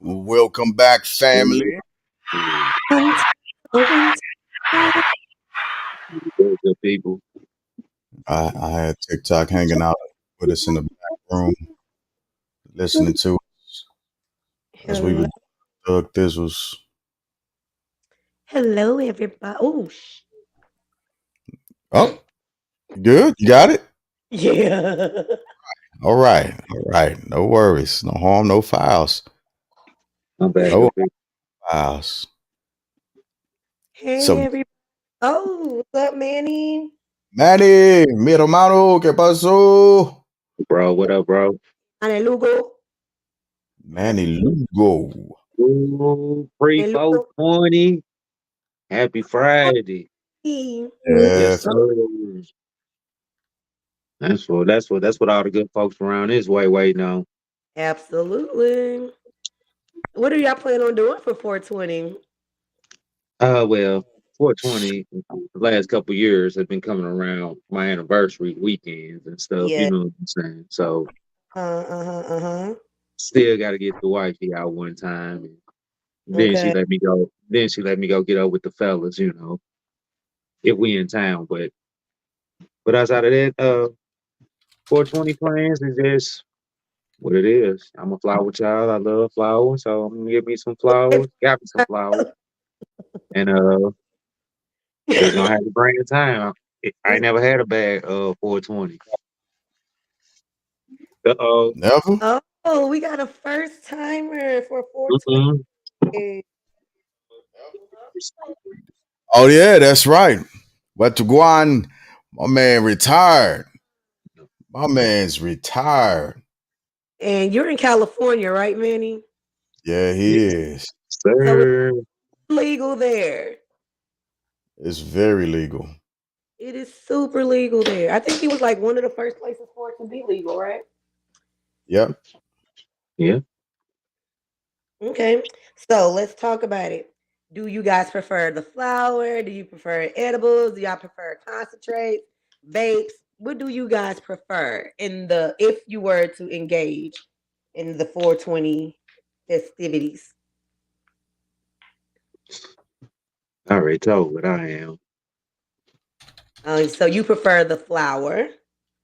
Welcome back, family. One, one, Good people. I had TikTok hanging out with us in the back room, listening to us as we hello, were Doug Thizzles. hello, everybody. Oh, good. You got it? Yeah. All right. All right. No worries. No harm, no fouls. I'm back, No good people. fouls. Hey, So, everybody. Oh, what's up, Manny? Manny, mi hermano, ¿qué pasó? Bro, what up, bro? Ane Lugo. Manny Lugo. Ooh, pre Ane Lugo. 420. Happy Friday. Yeah, Yes, sir. That's what all the good folks around this way waiting on. Absolutely. What are y'all planning on doing for 420? Well, 420 the last couple years have been coming around my anniversary weekends and stuff, you Yeah. know what I'm saying? So Uh-huh. still gotta get the wifey out one time. And then she Okay. let me go. Then she let me go get up with the fellas, if we in town. But outside of that, 420 plans is just what it is. I'm a flower child. I love flowers, so I'm gonna get me some flowers. Got me some flowers, and just gonna have a grand time. I ain't never had a bag of 420. Uh oh. never? Oh, we got a first timer for 420. Mm-mm. Oh, yeah, that's right. But to go on, my man retired. My man's retired. And you're in California, right, Manny? Yeah, he Yes, is. So it's sir. legal there. It's very legal. It is super legal there. I think he was like one of the first places for it to be legal, right? Yep. Yeah. Okay. So let's talk about it. Do you guys prefer the flour? Do you prefer edibles? Do y'all prefer concentrates, vapes? What do you guys prefer in the if you were to engage in the 420 festivities? I already told what I am. So you prefer the flour.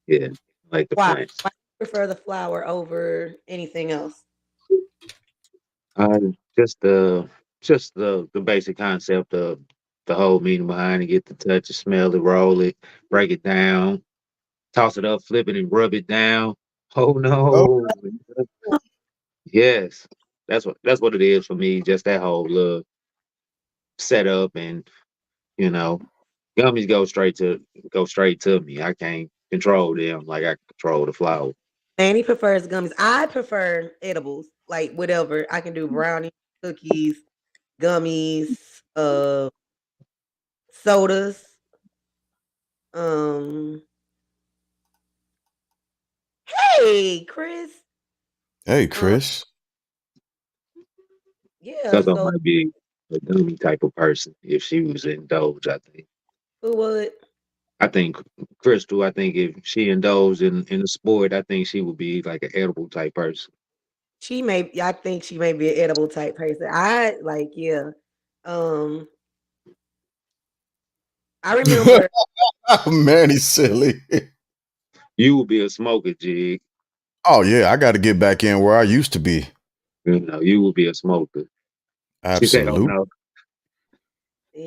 Yeah, like the Why? plants. Why do you prefer the flour over anything else? Uh, just the basic concept of the whole meaning behind it. Get to touch it, smell it, roll it, break it down, toss it up, flip it, and rub it down. Oh Oh, no! Yes, that's what it is for me. Just that whole little setup, and you know, gummies go straight to me. I can't control them like I can control the flower. And he prefers gummies. I prefer edibles, like whatever. I can do brownies, cookies, gummies, sodas. Um, hey, Chris. hey, Um, Chris. yeah. Cause I So might be a gummy type of person if she was indulged. who would? I think Crystal. I think if she indulged in the sport, I think she would be like an edible type person. She may. I think she may be an edible type person. I like. Yeah. Um, I remember. Man, he's silly. You would be a smoker, Jig. Oh, yeah, I got to get back in where I used to be. You would be a smoker. She said, "Oh Absolute. no,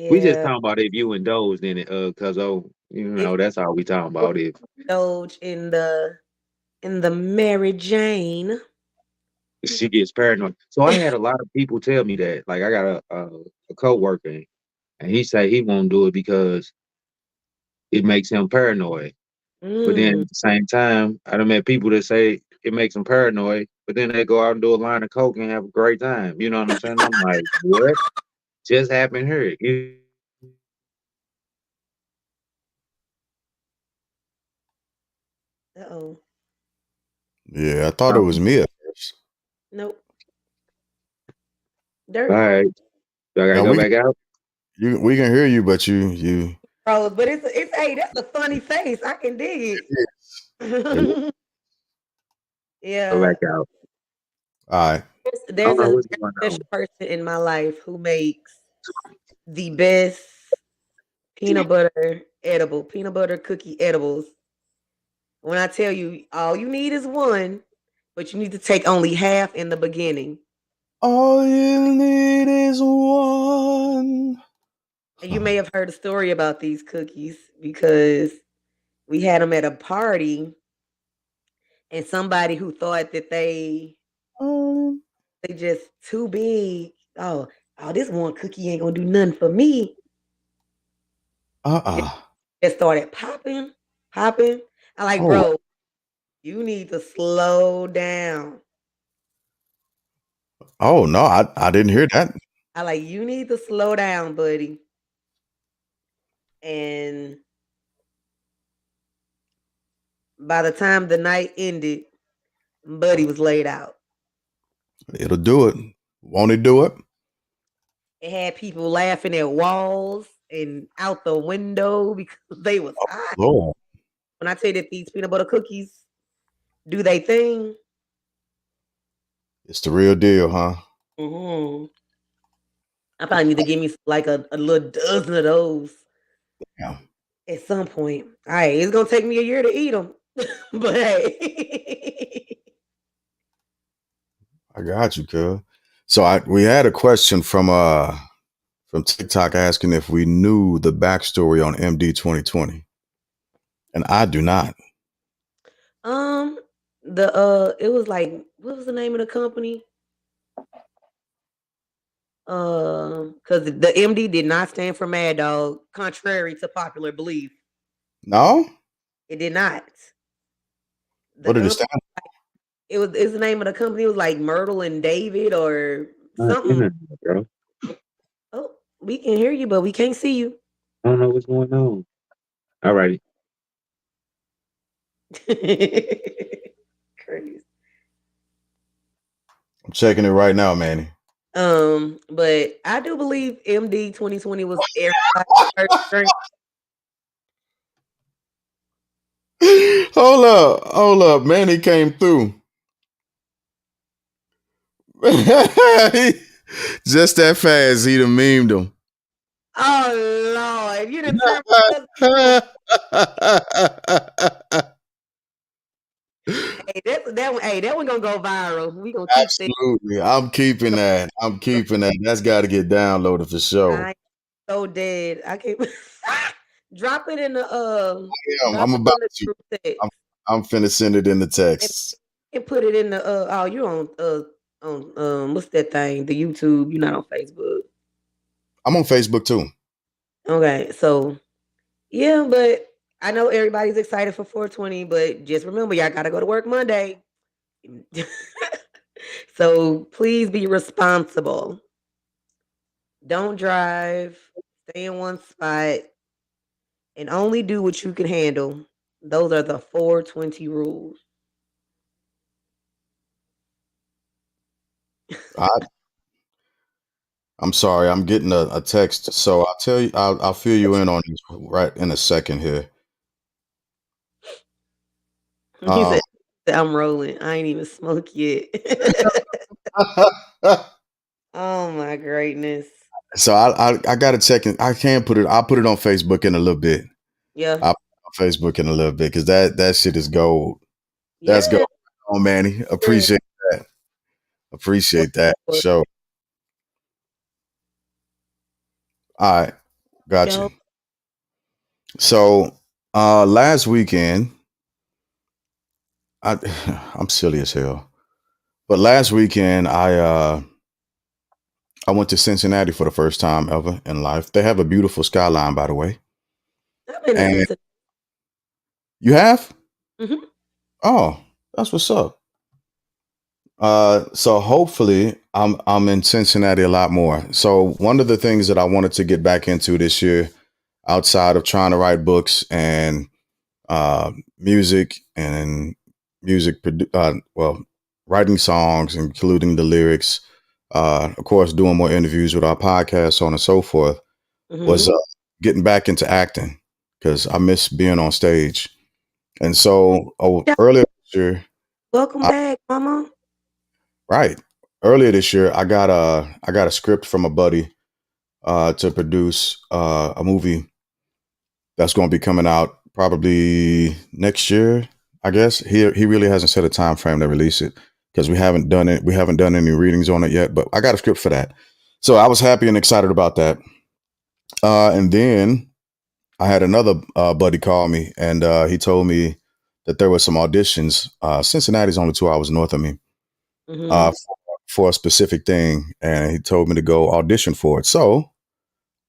we just Yeah. talking about if you indulged in it, cause If that's all we talking you about. If indulge in the Mary Jane. she gets paranoid." So I had a lot of people tell me that. Like I got a coworker, and he say he won't do it because it makes him paranoid. But then Mm. at the same time, I done met people that say it makes them paranoid, but then they go out and do a line of coke and have a great time. You know what I'm saying? I'm like, what just happened here? Uh-oh. Yeah, I thought it All was me at first. Nope. Dirt. right, so I gotta Now go back out. we can hear you, but you Bro, but it's hey, that's a funny face. I can dig it, Yeah, it. go Yeah. back out. All right. I don't There's know a what's very going special on. person in my life who makes the best peanut butter cookie edibles. When I tell you, all you need is one, but you need to take only half in the beginning. All you need is one. And you may have heard a story about these cookies because we had them at a party, and somebody who thought that they just too big. Oh, this one cookie ain't gonna do nothing for me. Just, Uh-uh. just started popping, popping. I like, Oh, bro, you need to slow down. oh no, I didn't hear that. I like, you need to slow down, buddy. And by the time the night ended, Buddy was laid out. It'll do it. Won't it do it? It had people laughing at walls and out the window because they was hot. Lord, When I tell you that these peanut butter cookies do they thing, it's the real deal, huh? hmm I probably need to give me like a little dozen of those Yeah, at some point. All right, it's gonna take me a year to eat them, but hey, I got you, cuz. So we had a question from TikTok asking if we knew the backstory on MD 2020, and I do not. um, it was like what was the name of the company? Because the MD did not stand for Mad Dog, contrary to popular belief. No, It did not. The what did it company, stand? it's the name of the company was like Myrtle and David or Not something. internet, bro. Oh, we can hear you, but we can't see you. I don't know what's going on. All righty. Crazy. I'm checking it right now, Manny. But I do believe MD 2020 was everybody's first drink. Hold up, Manny came through. Just that fast, he done memed him. Oh Lord, you done turned my cousin into that one gonna go viral. We gonna keep that. Absolutely. I'm keeping that. I'm keeping that. That's got to get downloaded for sure. I so dead. I can't drop it in the I'm drop it about in the to. group text I'm, I'm finna send it in the and, text. and put it in the oh you on what's that thing? The YouTube. You're not on Facebook. I'm on Facebook too. Okay, so yeah, but I know everybody's excited for 420, but just remember y'all gotta go to work Monday. So please be responsible. Don't drive, stay in one spot, and only do what you can handle. Those are the 420 rules. I, I'm sorry. I'm getting a text. So I'll tell you. I'll fill you in on this right in a second here. He Um, said, I'm rolling. I ain't even smoked yet. Oh my greatness. so I got to check it. I can put it. I'll put it on Facebook in a little bit. Yeah. I'll put it on Facebook in a little bit because that shit is gold. That's gold. Yeah. Oh, Manny, Yeah. appreciate that. Go Appreciate that. for it. So, all right, got you. Yo. So, last weekend, I I'm silly as hell, but last weekend I went to Cincinnati for the first time ever in life. They have a beautiful skyline, by the way. I've been to And Cincinnati. you have? Hmm. Oh, that's what's up. So hopefully I'm in Cincinnati a lot more. So one of the things that I wanted to get back into this year, outside of trying to write books and music and well, writing songs, including the lyrics, of course, doing more interviews with our podcast, so on and so forth, was Hmm. getting back into acting because I miss being on stage. And so Yeah. earlier this year, Welcome I, back, Mama. Right. Earlier this year, I got a script from a buddy to produce a movie that's going to be coming out probably next year. I guess he really hasn't set a time frame to release it because we haven't done it. We haven't done any readings on it yet. But I got a script for that, so I was happy and excited about that. And then I had another buddy call me, and he told me that there were some auditions. Cincinnati's only 2 hours north of me, Mm-hmm. for a specific thing, and he told me to go audition for it. So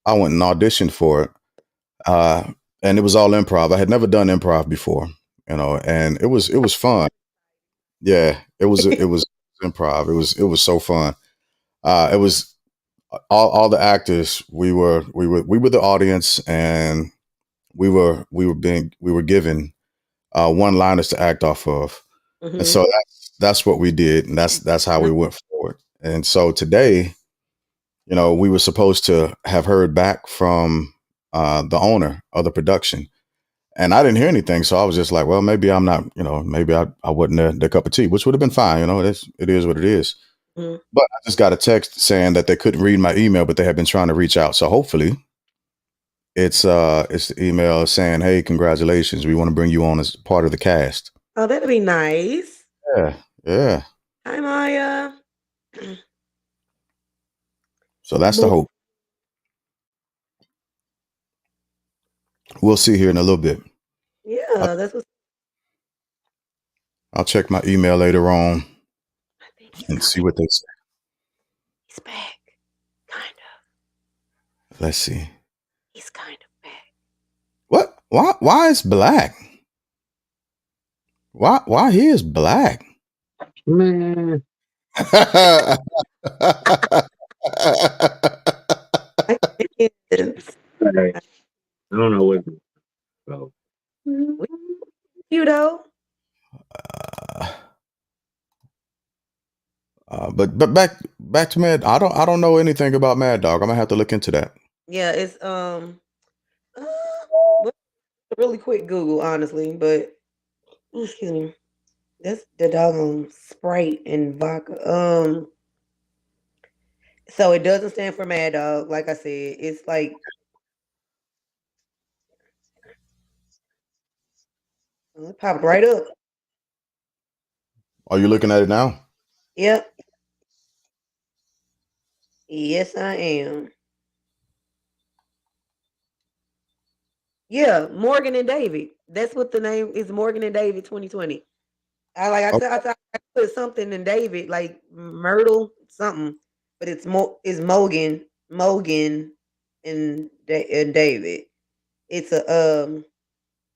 I went and auditioned for it, uh, and it was all improv. I had never done improv before, and it was fun. Yeah, it was improv. It was so fun. It was all the actors. We were the audience, and we were given one liners to act off of, and Mm-hmm. so that's what we did, and that's how we went forward. And so today, we were supposed to have heard back from the owner of the production, and I didn't hear anything. So I was just like, well, maybe I'm not, maybe I wasn't their cup of tea, which would have been fine. It is what it is. Mm-hmm. But I just got a text saying that they couldn't read my email, but they had been trying to reach out. So hopefully it's the email saying, hey, congratulations, we want to bring you on as part of the cast. Oh, that'd be nice. Yeah, yeah. Hi, Maya. So that's the Boy, hope. We'll see here in a little bit. I'll, yeah, that's what I'll check my email later on I think he's and see coming. what they say. He's back. Kind of. Let's see. He's kind of back. What? Why is black? Why he is black? Man, I can't. I don't know what. So, We you though. but back to Mad. I don't know anything about Mad Dog. I'm gonna have to look into that. Yeah, it's uh, well, really quick Google, honestly, but excuse me. That's the doggone Sprite and vodka. So it doesn't stand for Mad Dog. Like I said, it's like it popped right up. Are you looking at it now? Yep. Yes, I am. Yeah, Morgan and David. That's what the name is. Morgan and David 2020. Okay. I put something in David like Myrtle something, but it's Mogan and David. It's a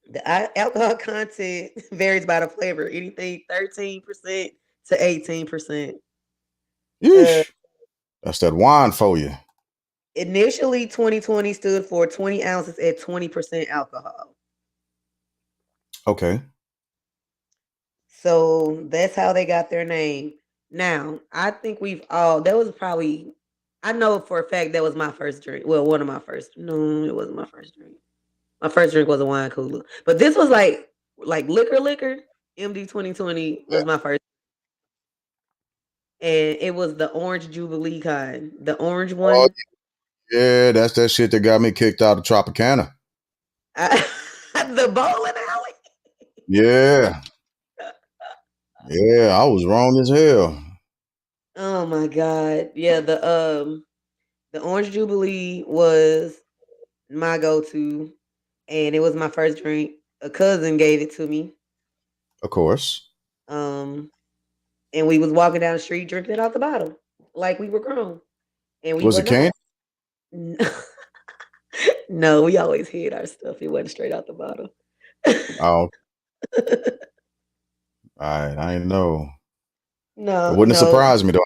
the alcohol content varies by the flavor. Anything 13% to 18%. Uh, Yeesh. That's that wine for you. initially 2020 stood for 20 ounces at 20% alcohol. Okay. So that's how they got their name. Now, I think that was probably, I know for a fact that was my first drink. Well, one of my first. No, it wasn't my first drink. My first drink was a wine cooler. But this was like liquor. MD 2020 Yeah. was my first. And it was the orange Jubilee kind. The orange Oh one. yeah, that's that shit that got me kicked out of Tropicana. The bowling alley. Yeah, yeah, I was wrong as hell. Oh my God. Yeah, the orange Jubilee was my go-to, and it was my first drink. A cousin gave it to me. Of course. Um, and we was walking down the street drinking it out the bottle, like we were grown, and we Was were it cane? not. No, we always hid our stuff. It wasn't straight out the bottle. Oh, I know. It No, wouldn't no. surprise me though.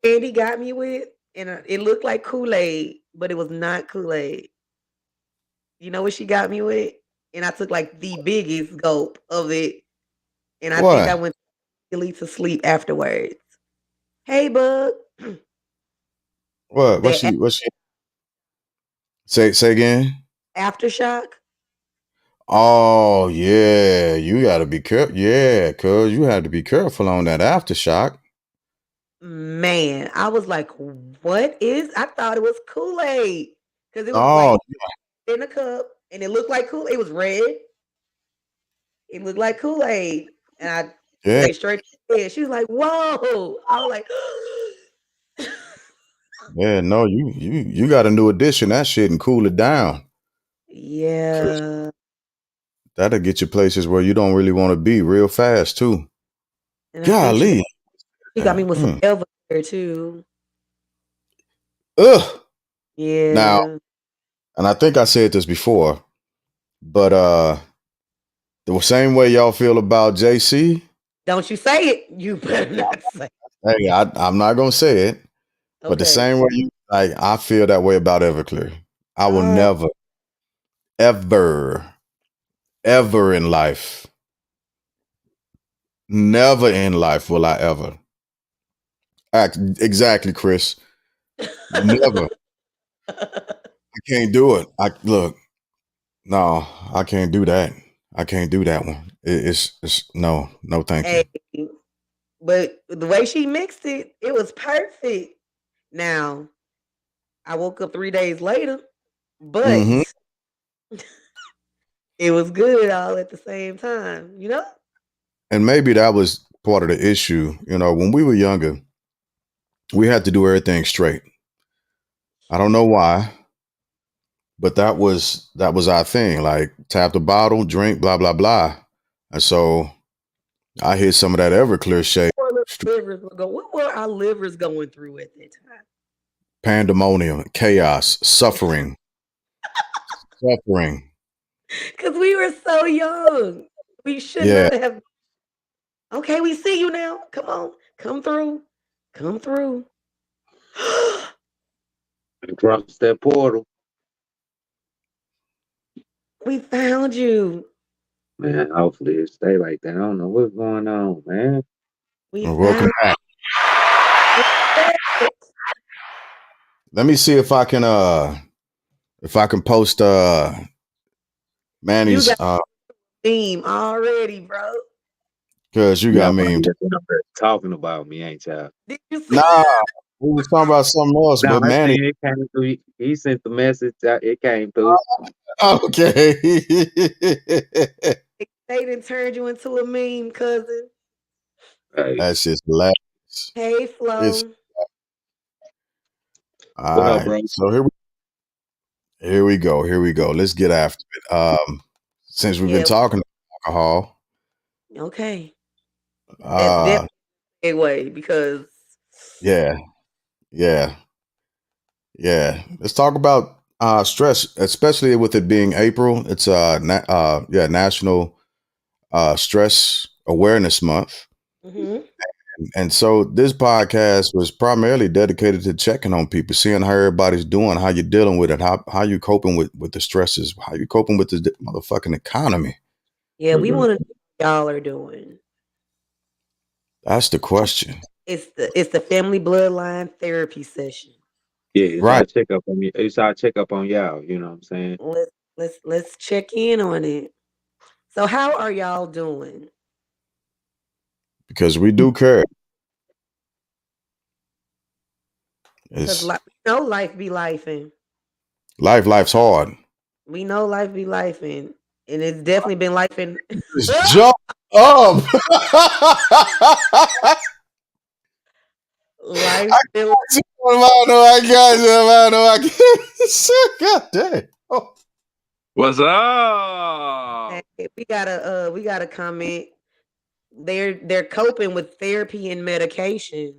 Andy got me with, and it looked like Kool-Aid, but it was not Kool-Aid. You know what she got me with? And I took like the biggest gulp of it, and I think I What? went to sleep afterwards. Hey, bug. What? What That she? What she? Say again. aftershock. Oh yeah, you got to be careful. Yeah, cause you have to be careful on that aftershock. Man, I was like, what is? I thought it was Kool-Aid because it was Oh, like in a cup and it looked like Kool. It was red. It looked like Kool-Aid, and I yeah, took it straight to the head. She was like, "Whoa!" I was like, yeah. No, you got a new addition. That shit and cool it down. "Yeah." That'll get you places where you don't really want to be real fast too. And I think Golly. she got me with some Mm. Elvier too. Ugh. Now, Yeah. and I think I said this before, but the same way y'all feel about JC, Don't you say it. You better not say it. hey, I'm not gonna say it, but the Okay. same way you like, I feel that way about Everclear. I will Oh, never, ever, ever in life, never in life will I ever act exactly, Chris. Never. I can't do it. I look. No, I can't do that. I can't do that one. It's no, no, thank you. hey, but the way she mixed it, it was perfect. Now, I woke up 3 days later, but Hmm. it was good all at the same time, you know? And maybe that was part of the issue. You know, when we were younger, we had to do everything straight. I don't know why, but that was our thing. Like tap the bottle, drink, blah blah blah. And so I hit some of that Everclear shake, What were our livers going through at that time? pandemonium, chaos, suffering, suffering. Because we were so young. We should Yeah, not have. Okay, we see you now. Come on. Come through. Come through. Across that portal, We found you. man. Hopefully it stay like that. I don't know what's going on, man. We and welcome found back. it. Let me see if I can post You Manny's got theme already, bro. because you got Y'all me. probably just been up there talking about me, ain't y'all? Did you see? Nah, we was talking about something else, No, but I Manny. seen it came through. He sent the message. It came through. Okay. They done turned you into a meme, cousin. Hey, That's just hilarious. Hey, It's Flo. all what up, right. bro? So here we go. Here we go. Let's get after it. Since we've been Yeah, talking about alcohol, okay. That's uh, definitely a way because yeah, yeah, yeah. Let's talk about stress, especially with it being April. It's yeah, National Stress Awareness Month. mhm. And so this podcast was primarily dedicated to checking on people, seeing how everybody's doing, how you're dealing with it, how you coping with the stresses, how you coping with the motherfucking economy. Yeah, we Hmm. want to know what y'all are doing. That's the question. It's the family bloodline therapy session. Yeah, it's Right. our checkup on you. It's our checkup on y'all. You know what I'm saying? Let's check in on it. So how are y'all doing? Because we do care. Because It's we know life be lifing. life's hard. We know life be lifing, and it's definitely been lifing. Just jump up. Life been. I got you. I got you. God damn. Oh. What's up? We got a comment. They're coping with therapy and medication,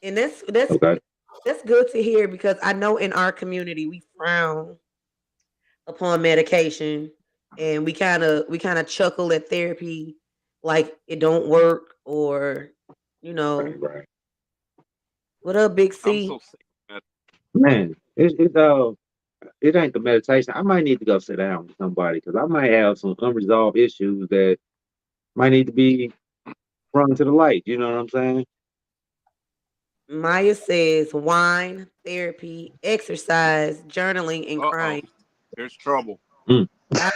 and Okay. that's good to hear because I know in our community we frown upon medication, and we kind of chuckle at therapy like it don't work, or you know Right, right. what up, Big I'm C? so sick of Man, it ain't the meditation. I might need to go sit down with somebody because I might have some unresolved issues that might need to be brought to the light. You know what I'm saying? Maya says wine, therapy, exercise, journaling, and that. Uh-oh. crying. Here's trouble. Mm, I-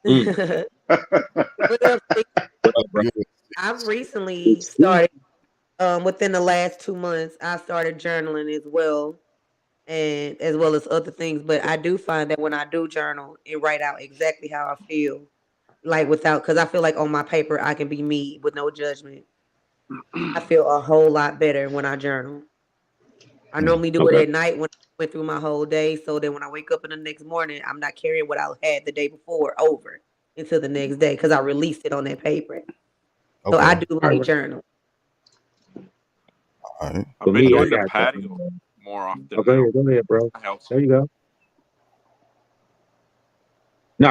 mm. what up, C? What up, bro? Good. I've recently It's- started. Within the last 2 months, I started journaling as well, and as well as other things. But I do find that when I do journal and write out exactly how I feel, like without, because I feel like on my paper I can be me with no judgment. I feel a whole lot better when I journal. I Mm. normally do it Okay. at night when I went through my whole day, so that when I wake up in the next morning, I'm not carrying what I had the day before over into the next day because I released it on that paper. So I Okay. do All like right. journal. All right. I've For been me, I doing the got the. patio more often Okay, now. go ahead, bro. That helps There me. you go. No,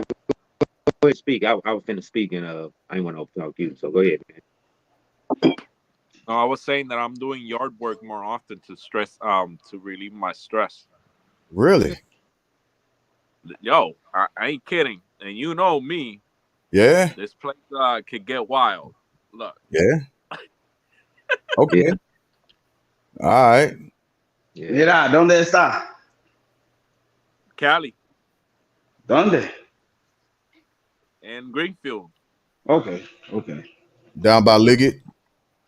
go ahead, speak. I was finna speak, and I didn't want to talk to you. So go ahead, man. No, I was saying that I'm doing yard work more often to relieve my stress. Mhm. Really? Yo, I ain't kidding. And you know me, Yeah. this place could get wild. Look, Yeah. Yeah, Okay. All right. yeah. Mira, ¿dónde está? Cali ¿Dónde? and Greenfield. Okay, okay. Down by Liggett.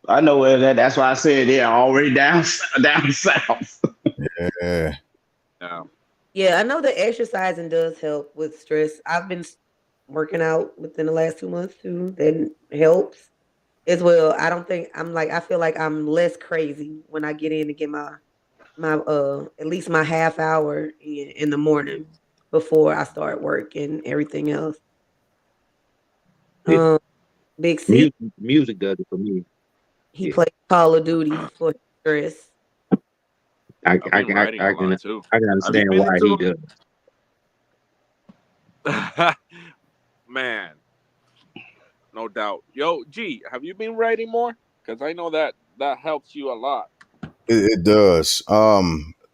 I know where that. That's why I said they're already down down south. Yeah. Yeah. Yeah, I know that exercising does help with stress. I've been working out within the last 2 months too. That helps as well. I don't think I'm like I feel like I'm less crazy when I get in to get my at least my half hour in the morning before I start work and everything else. Yeah. Um, Big C, Music does it for me. he Yeah, plays Call of Duty for his stress. I I've I been can I, writing a I can lot too. I can Have you understand been why he into does. man? No doubt. Yo, G, have you been writing more? Because I know that helps you a lot. It does.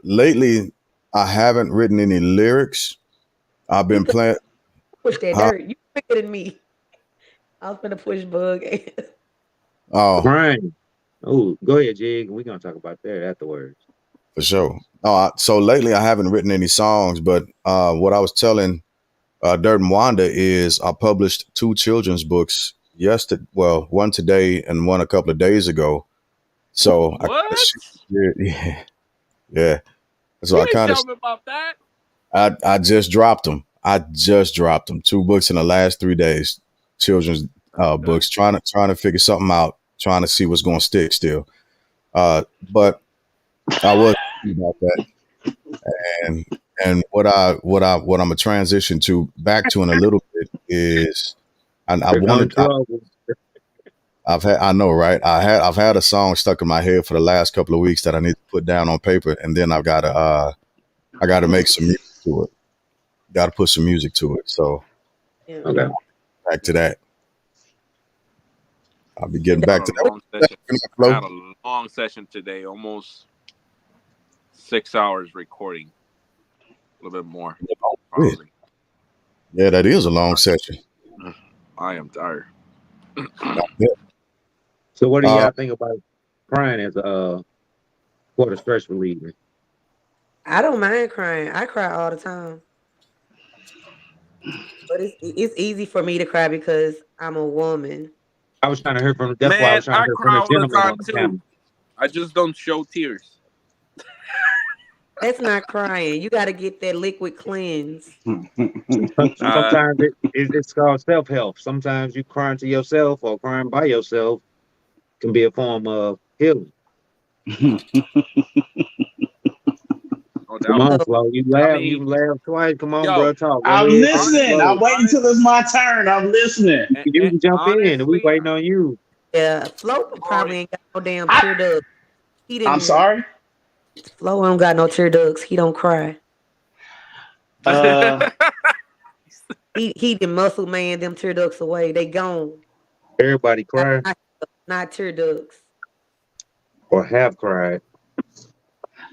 Lately I haven't written any lyrics. I've You been could playing. push that Huh? dirt. You quicker than me. I was gonna push bug. Oh, Crying. Oh, go ahead, Jig. We're gonna talk about that afterwards. for sure. So lately I haven't written any songs, but what I was telling Dirt and Wanda is I published two children's books yesterday. Well, one today and one a couple of days ago. So I kind of What? yeah, yeah. So You I didn't kind of tell me about that. I just dropped them. I just dropped them. Two books in the last 3 days. Children's Okay. books. Trying to figure something out. Trying to see what's going to stick still. But I was thinking about that, and what I'm gonna transition to back to in a little bit is, and I Here comes wanted trouble. I know, right? I've had a song stuck in my head for the last couple of weeks that I need to put down on paper, and then I gotta make some music to it. Got to put some music to it. So Yeah. Okay. back to that. I'll be And getting I back had to a that. long session. I Flo. had a long session today, almost 6 hours recording, a little bit more, Yeah, probably. yeah, that is a long session. I am tired. Yeah. So what do Uh, y'all think about crying as for the stress reliever? I don't mind crying. I cry all the time, but it's easy for me to cry because I'm a woman. I was trying to hear from. That's why I Man, was trying to I hear from cry the all the gentleman time on the too. panel. I just don't show tears. That's not crying. You got to get that liquid cleanse. Uh, Sometimes it's called self help. Sometimes you crying to yourself or crying by yourself can be a form of healing. no Come doubt. on, So Flo. I You mean, laugh twice. Come on, bro. yo, Talk. Go I'm ahead. Finish listening. honest, I'm Flo. waiting till honest, it's my turn. I'm listening. You can jump in. We honestly, waiting on you. yeah, Flo bro. probably ain't got no damn I, tear ducts. He I'm didn't. sorry. Flo don't got no tear ducts. He don't cry. Uh, He did muscle man them tear ducts away. They gone. Everybody cry Not, not tear ducts. or have cried.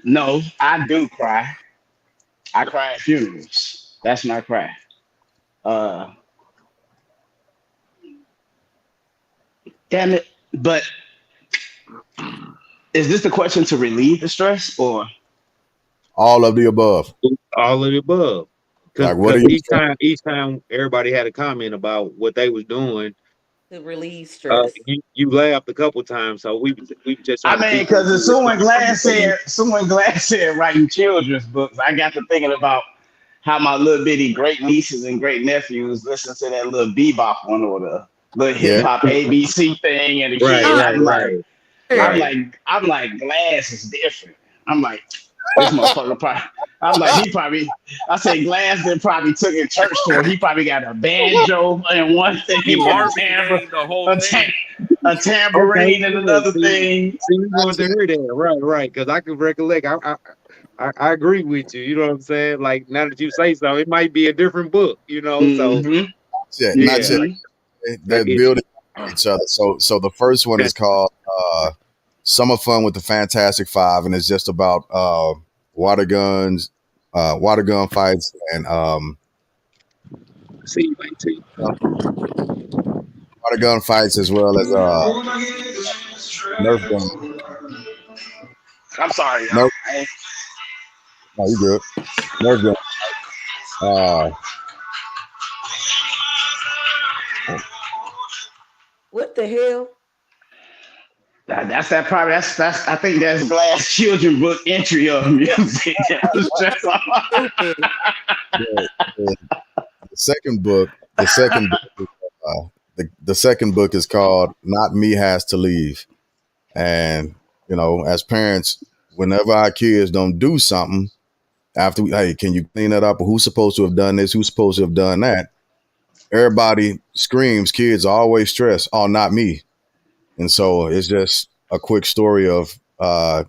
no, I do cry. I cry at funerals. That's not cry. Uh, damn it. But is this the question to relieve the stress or? all of the above. All of the above. Like, what are Cause you? each time everybody had a comment about what they was doing, to relieve stress? You laughed a couple times, so we were just I trying to mean, figure out because if who was someone Glass said writing children's books, I got to thinking about how my little bitty great nieces and great nephews listen to that little bebop one or the little hip Yeah. hop ABC thing, and the Right, kids. Oh, right, right, I'm right. like, I'm like, Glass is different. I'm like, this motherfucker probably. I'm like, he probably. I say Glass then probably took in church tour. He probably got a banjo and one thing, He and Marvin Gaye the whole thing. a Okay, tambourine and yeah. another thing. See, we wanted to hear that. Right, right. Because I can recollect. I agree with you. You know what I'm saying? Like now that you say so, it might be a different book. You know, so Mm-hmm. Yeah, not yeah, yet. Mm-hmm. I They're get you. building on each other. So the first one is called Summer Fun with the Fantastic Five, and it's just about water guns, water gun fights, and See you later. water gun fights as well as Nerf gun. I'm sorry, y'all. Nerf. No, you good. Nerf gun. Uh, what the hell? That's that probably that's I think that's Glass children book entry of music. You stupid. the, the, the second book. The second book is called "Not Me Has to Leave," and as parents, whenever our kids don't do something after hey, can you clean that up? Or who's supposed to have done this? Who's supposed to have done that? Everybody screams. Kids are always stressed. Oh, not me. And so it's just a quick story of, the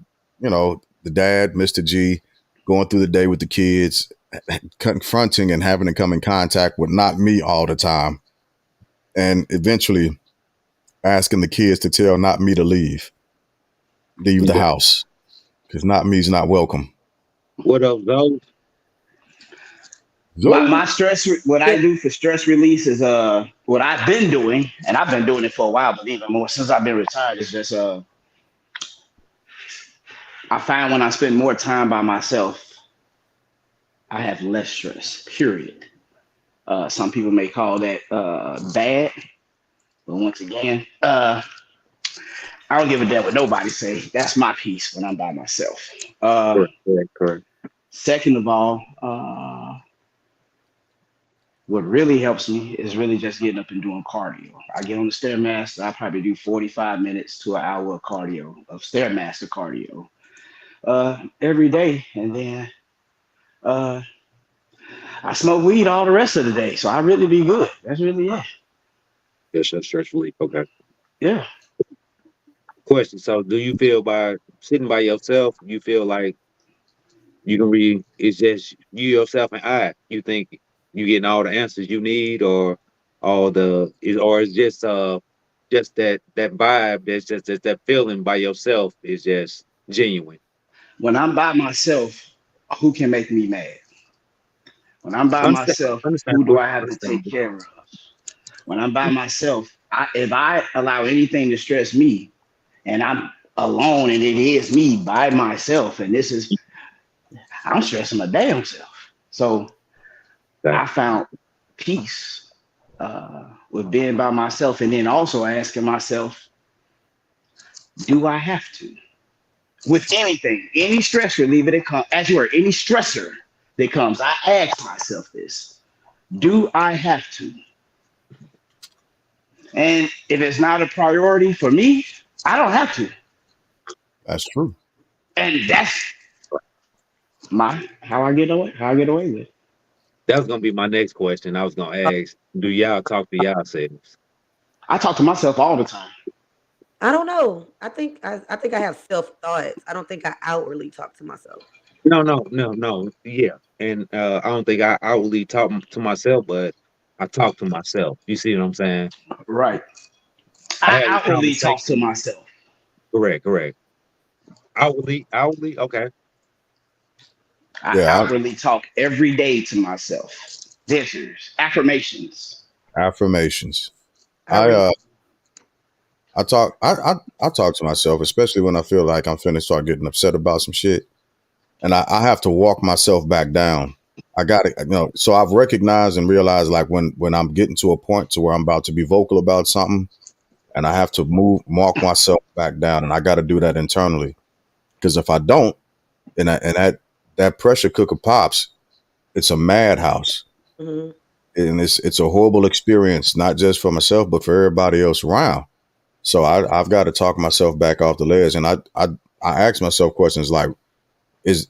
dad, Mr. G, going through the day with the kids, confronting and having to come in contact with not me all the time, and eventually asking the kids to tell not me to leave the house because not me's not welcome. What up, those? My So, stress what I do for stress release is what I've been doing, and I've been doing it for a while, but even more since I've been retired, is just I find when I spend more time by myself, I have less stress. Period. Some people may call that bad, but once again, I don't give a damn what nobody say. That's my peace when I'm by myself. Uh, Correct, correct, correct. Second of all, what really helps me is really just getting up and doing cardio. I get on the stairmaster. I probably do 45 minutes to an hour of cardio, of stairmaster cardio, every day, and then uh, I smoke weed all the rest of the day. So I really be good. That's really it. Yes, that's stress relief. Okay. Yeah. Question. So, do you feel by sitting by yourself, you feel like you can read? It's just you yourself and I. You think you getting all the answers you need, or or it's just that vibe. That's just that feeling by yourself is just genuine. When I'm by myself, who can make me mad? When I'm by Understandable. myself, who do Understandable. I have to take Understandable. care of? When I'm by myself, if I allow anything to stress me and I'm alone and it is me by myself, and I'm stressing my damn self. So Okay. I found peace with being by myself, and then also asking myself, do I have to? With anything, any stress reliever that comes, as you were, any stressor that comes, I ask myself this: do I have to? And if it's not a priority for me, I don't have to. that's true. And that's how I get away. How I get away with it. That was gonna be my next question. I was gonna ask, do y'all talk to y'all selves? I talk to myself all the time. I don't know. I think I have self thoughts. I don't think I outwardly talk to myself. No, no, no, no. Yeah. And I don't think I outwardly talk to myself, but I talk to myself. You see what I'm saying? Right. I I had this outwardly talk to conversation. myself. Correct, correct. Outwardly, okay. I Yeah, outwardly talk every day to myself. This affirmations. affirmations. I I read. uh, I talk. I talk to myself, especially when I feel like I'm finna start getting upset about some shit, and I have to walk myself back down. I got it. So I've recognized and realized like when I'm getting to a point to where I'm about to be vocal about something, and I have to mark myself back down, and I got to do that internally because if I don't, and that pressure cooker pops, it's a madhouse, Hmm. and it's a horrible experience, not just for myself but for everybody else around. So I've got to talk myself back off the ledge, and I ask myself questions like,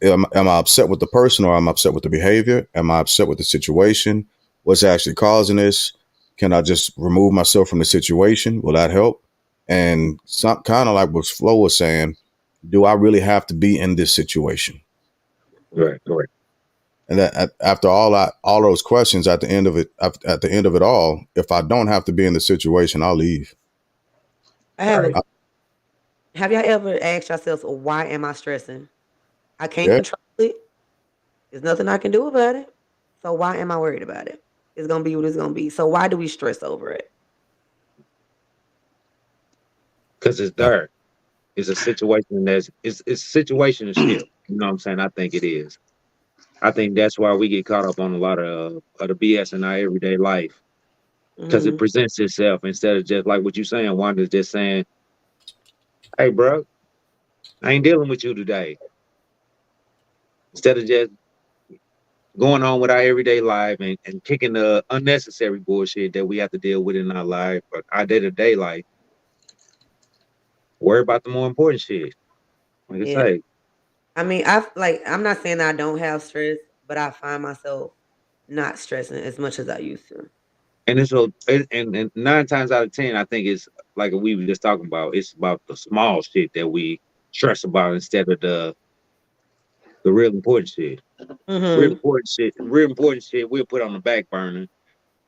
am I upset with the person or am I upset with the behavior? Am I upset with the situation? What's actually causing this? Can I just remove myself from the situation? Will that help? And some kind of like what Flo was saying, do I really have to be in this situation? Right, right. And that after all those questions at the end of it, at the end of it all, if I don't have to be in the situation, I'll leave. I Right. haven't. Have y'all ever asked yourselves, why am I stressing? I can't Yeah, control it. There's nothing I can do about it. So why am I worried about it? It's gonna be what it's gonna be. So why do we stress over it? Because it's there. It's a situation it's situationship. You know what I'm saying? I think it is. I think that's why we get caught up on a lot of the BS in our everyday life because it Hmm. presents itself instead of just like what you saying. Wanda's just saying, "Hey, bro, I ain't dealing with you today." Instead of just going on with our everyday life and kicking the unnecessary bullshit that we have to deal with in our life, but our day to day life, worry about the more important shit. Like I Yeah. say, I mean, I'm not saying I don't have stress, but I find myself not stressing as much as I used to. and and 9 times out of 10, I think it's like we were just talking about. It's about the small shit that we stress about instead of the real important shit. Hmm. Real important shit, we'll put on the back burner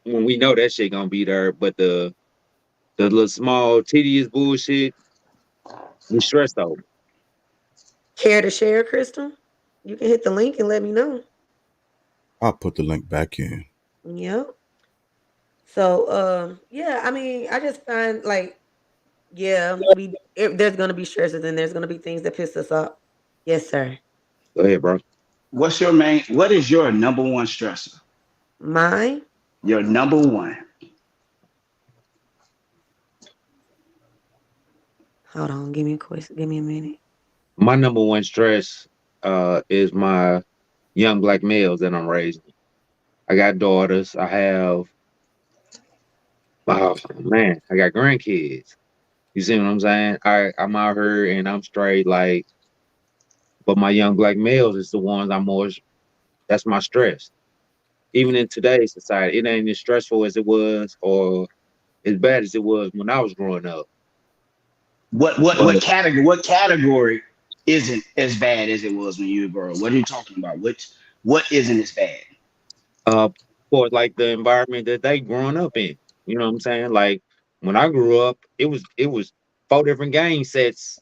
when we know that shit gonna be there. But the little small tedious bullshit, we stressed over. Care to share, Crystal? You can hit the link and let me know. I'll put the link back in. Yep. So, yeah, I mean, I just find like, yeah, there's gonna be stresses and there's gonna be things that piss us off. Yes, sir. Go ahead, bro. What is your number one stressor? Mine. Your number one. Hold on. Give me a question. Give me a minute. My number one stress is my young black males that I'm raising. I got daughters. I have oh man, I got grandkids. You see what I'm saying? I'm out here and I'm straight like, but my young black males is the ones I'm more. That's my stress. Even in today's society, it ain't as stressful as it was or as bad as it was when I was growing up. What But category isn't as bad as it was when you were growing? What are you talking about? What isn't as bad? uh, for like the environment that they growing up in, you know what I'm saying? Like when I grew up, it was 4 different game sets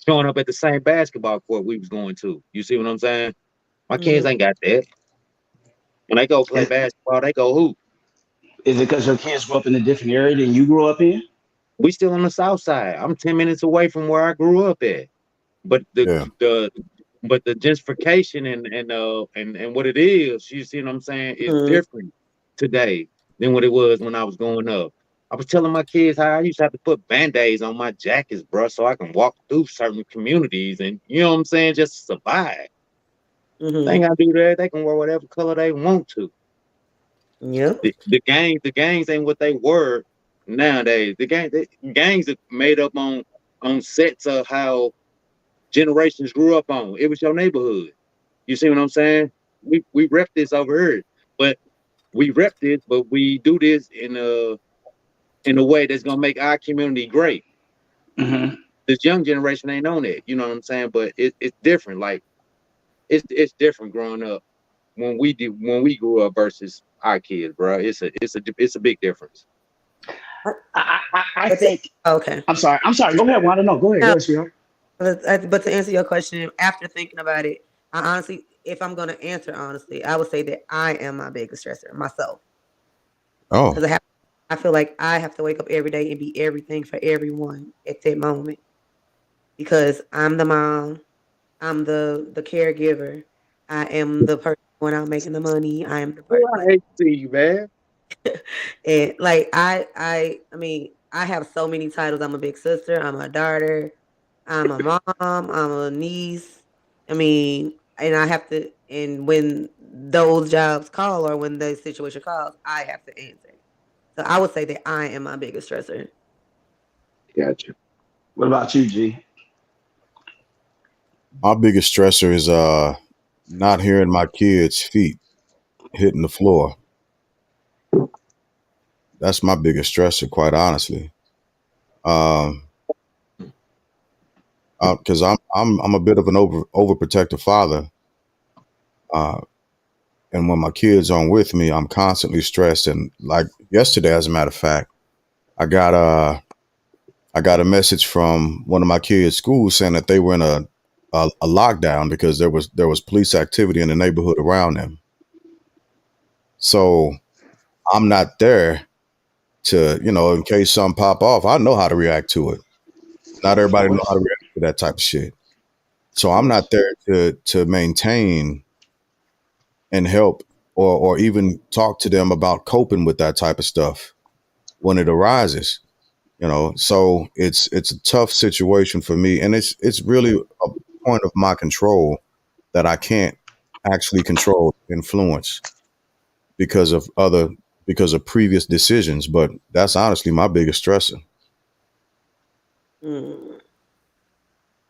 showing up at the same basketball court we was going to. You see what I'm saying? My Hmm. kids ain't got that. When they go play Is, basketball, they go hoop. is it because your kids grew up in a different area than you grew up in? We still on the south side. I'm 10 minutes away from where I grew up at. But Yeah. the gentrification and what it is, you see what I'm saying, is Hmm. different today than what it was when I was growing up. I was telling my kids how I used to have to put band-aids on my jackets, bro, so I can walk through certain communities and you know what I'm saying, just to survive. They Hmm. ain't gotta do that. They can wear whatever color they want to. Yep. The gangs ain't what they were nowadays. The gangs are made up on sets of how generations grew up on. It was your neighborhood. You see what I'm saying? We rep this over here, but we rep this, but we do this in a way that's gonna make our community great. Hmm. This young generation ain't on it. You know what I'm saying? But it's different. Like it's different growing up when we grew up versus our kids, bro. It's a big difference. I But to, think. okay. I'm sorry. I'm sorry. Go ahead, Wanda. No, go ahead. Go No, ahead, sweetheart. but to answer your question, after thinking about it, I honestly, if I'm gonna answer honestly, I would say that I am my biggest stressor myself Oh, because I feel like I have to wake up every day and be everything for everyone at that moment because I'm the mom, I'm the caregiver, I am the person. going out making the money. I am the Oh, person. I hate to see you, man. And like I mean, I have so many titles. I'm a big sister. I'm a daughter. I'm a mom. I'm a niece. I mean, and I have to. And when those jobs call or when the situation calls, I have to answer. So I would say that I am my biggest stressor. Gotcha. What about you, G? My biggest stressor is not hearing my kids' feet hitting the floor. That's my biggest stressor, quite honestly. Um, because I'm a bit of an overprotective father, uh, and when my kids aren't with me, I'm constantly stressed. And like yesterday, as a matter of fact, I got a I got a message from one of my kids' schools saying that they were in a lockdown because there was police activity in the neighborhood around them. So I'm not there to, in case something pop off. I know how to react to it. Not Of everybody know how to course. react to that type of shit. Of So I'm not course. there to maintain and help or even talk to them about coping with that type of stuff when it arises. So it's a tough situation for me, and it's really a point of my control that I can't actually control influence because of other because of previous decisions. But that's honestly my biggest stressor. Mm.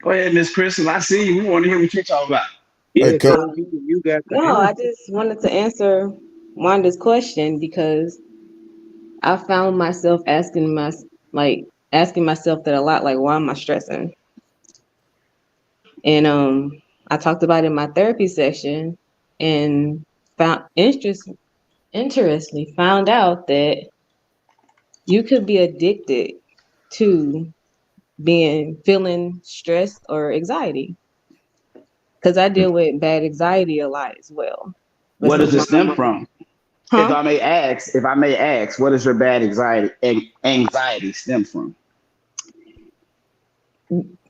Go ahead, Miss Crystal. I see you. We want to hear what you're talking about. Hey, Yeah, Cub, cuz you got the No, I answer. just wanted to answer Wanda's question because I found myself like asking myself that a lot, like why am I stressing? And I talked about it in my therapy session and found interestingly found out that you could be addicted to being feeling stressed or anxiety. Because I deal with bad anxiety a lot as well. But What does it stem sometimes, from? huh? If I may ask, what does your bad anxiety stem from?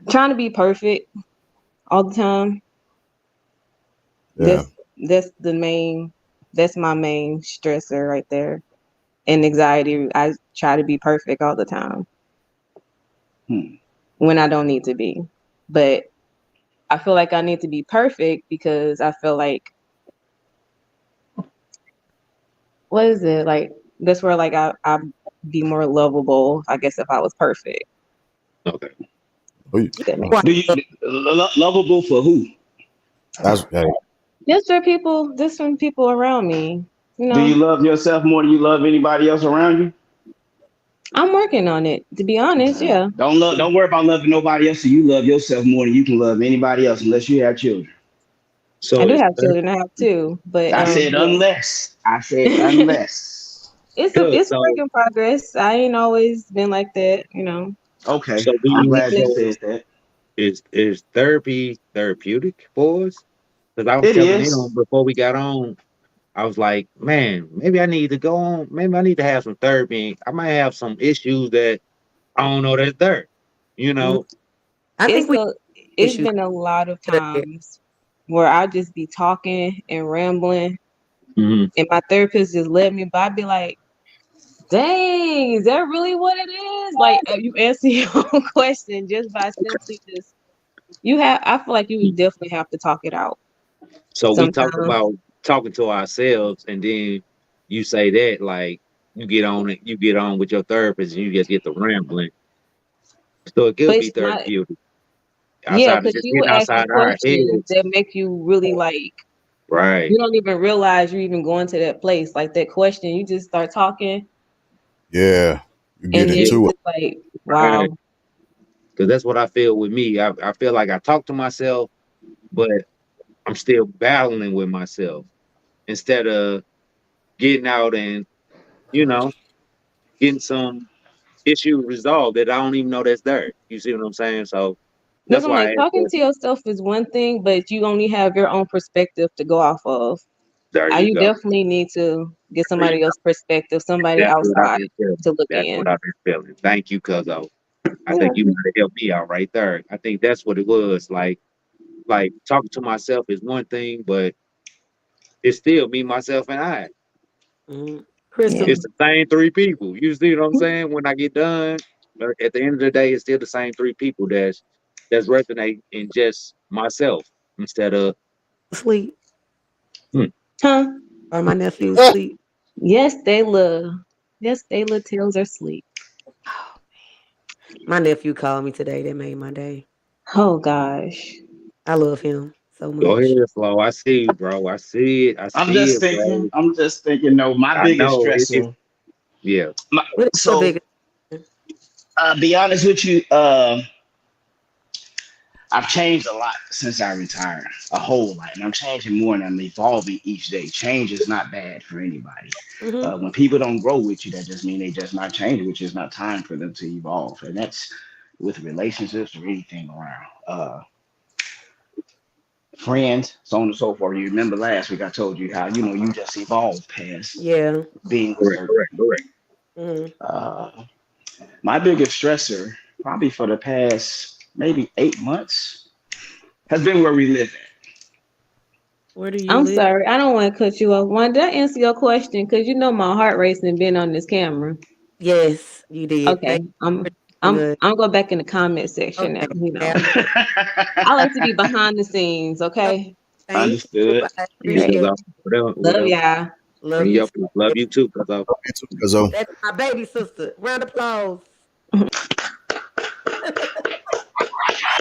Trying to be perfect all the time. yeah, That's the main that's my main stressor right there. And anxiety. I try to be perfect all the time Hmm. when I don't need to be. But I feel like I need to be perfect because I feel like what is it? Like that's where like I be more lovable, I guess if I was perfect. Okay. we- If that makes Why? Do sense. you lovable for who? that's hey, Just from people around me. You Do you know, love yourself more than you love anybody else around you? I'm working on it, to be honest, yeah. Don't worry about loving nobody else. So you love yourself more than you can love anybody else, unless you have children. I So do it's have children, I have two, but I said yeah. unless. I said unless. good. It's a work in progress. I ain't always been like that, you know. Okay, So do I'm you glad you Definitely. so said that. is therapy therapeutic for us? Because I was It telling is. him before we got on, I was like, man, maybe I need to go on. Maybe I need to have some therapy. I might have some issues that I don't know that's there. You Mhm. know. I think It's we a it's issues. been a lot of times where I just be talking and rambling Hmm. and my therapist just let me, but I'd be like, dang, is that really what it is? Like you answer your own question just by simply just I feel like you definitely have to talk it out So we talk sometimes. about talking to ourselves, and then you say that like you get on with your therapist, and you just get the rambling. So it But could be it's not, therapeutic yeah, outside of because just you getting will ask me outside our questions heads. that make you really like Right. you don't even realize you're even going to that place. Like that question, you just start talking yeah, you get and then Yeah. you into it. just like, Right. wow. Because that's what I feel with me. I feel like I talk to myself, but I'm still battling with myself instead of getting out and, you know, getting some issue resolved that I don't even know that's there. You see what I'm saying? So That's that's what I'm why I like. asked Talking that. to yourself is one thing, but you only have your own perspective to go off of. There you You go. definitely need to get There you somebody go. else's perspective, somebody That's what I've outside been feeling. to look That's what in. I've been feeling. Thank you, Cuzzo. I think Yeah. you might have helped me out right there. I think that's what it was. Like talking to myself is one thing, but It's still me, myself, and I. Mm. Yeah. Crystal, It's the same three people. You see what I'm saying? When I get done, at the end of the day, it's still the same three people that's resonate in just myself instead of sleep. hmm, Huh? Or my nephew sleep. Yes, they love. Yes, they little tails are asleep. My nephew called me today. That made my day. Oh gosh. I love him so go ahead, much. Flo. I see you, bro. I see it. I see it, bro. I'm just thinking, no, my I biggest know it. stressor. Yeah. What is your So, biggest? be honest with you, I've changed a lot since I retired, a whole lot, and I'm changing more and I'm evolving each day. Change is not bad for anybody. Mm-hmm. When people don't grow with you, that just means they just not changing, which is not time for them to evolve, and that's with relationships or anything around. Friends, so on and so forth. You remember last week I told you how you just evolve past Yeah. being a Correct, certain correct, people. correct. Mm-hmm. My biggest stressor, probably for the past maybe 8 months, has been where we live at. Where do you I'm live? sorry. I don't want to cut you off. One, did I answer your question? Because you know my heart racing been on this camera. Yes, you did. Okay. Thank you I'm for I'm good. I'm go back in the comment section now. Okay. You Now, know, I like to be behind the scenes. so Okay. thank you. Understood. I Yeah, Hey, appreciate it. cause whatever, love whatever. y'all. Love Bring you your too. love you too, cause I Me too, Cuzzo. That's my baby sister. Round of applause.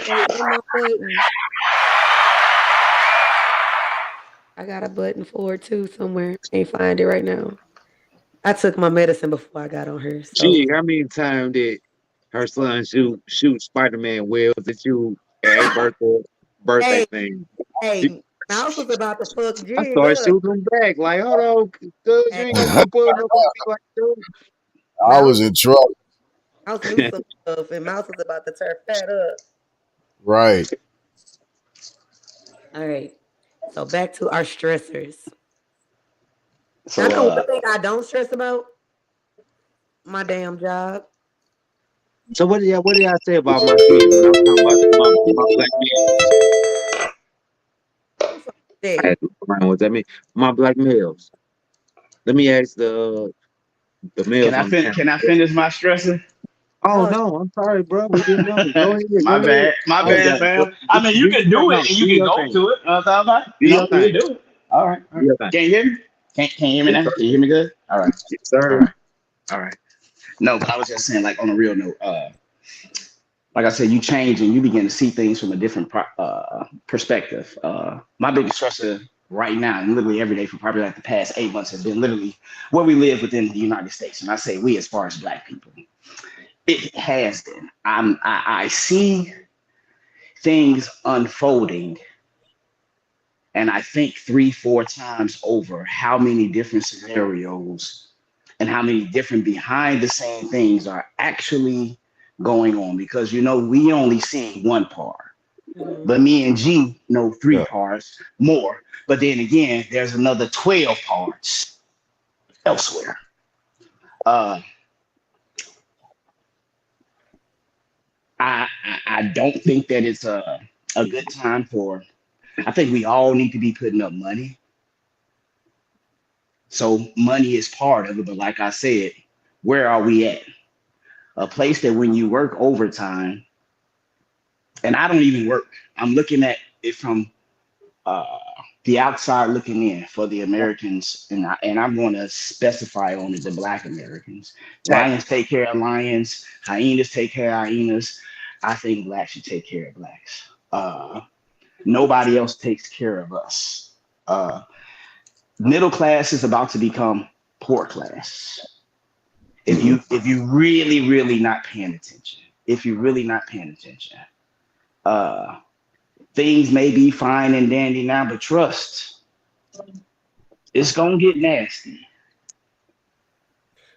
Wait, where my button? I got a button for it too somewhere. Can't find it right now. I took my medicine before I got on here, so Gee, how many times did her son shoot Spider-Man webs at you at a birthday hey, thing? You- hey, Mouse was about to fuck I Jig started up. shooting them back. Like, hold on, cuz you Hey, ain't gonna go put nobody like that. I Mouse, was in trouble. Mouse knew some stuff, and Mouse was about to turn fat up. Right. All right, so back to our stressors. I So, know one thing I don't stress about: my damn job. So what did I say about my kids when I was talking about my black males? Who fuck I that? had to look around what that mean. My black males. Let me ask the can males I on the fin- panel. can I finish my stressor? Oh Oh, no, I'm sorry, bro. We didn't know. Go ahead, My go ahead. bad, my You oh, bad, got it. Go, fam. I mean, you do can do it no, and do you can your go thing. to it. You know what I'm talking about? Do your You thing. do it. All right, all Do right. your thing. Can you hear me? Can you hear me Yes, now? sir. Can you hear me good? All right, Yes, all sir. right, all right. No, but I was just saying, like on a real note, like I said, you change and you begin to see things from a different perspective. My biggest stressor right now, and literally every day for probably like the past 8 months, has been literally where we live within the United States. And I say we as far as Black people. It has been. I see things unfolding, and I think 3, 4 times over how many different scenarios and how many different behind the scene things are actually going on. Because we only see one part. hmm But me and G know three Yeah. parts more. But then again, there's another 12 parts elsewhere. Uh, I don't think that it's a good time for. I think we all need to be putting up money. So money is part of it. But like I said, where are we at? A place that when you work overtime, and I don't even work. I'm looking at it from uh, the outside looking in for the Americans, and I'm going to specify only the Black Americans. Tax. Lions take care of lions. Hyenas take care of hyenas. I think blacks should take care of blacks. Nobody else takes care of us. Uh, Middle class is about to become poor class. If you really not paying attention, if you're really not paying attention, uh, things may be fine and dandy now, but trust, it's gonna get nasty.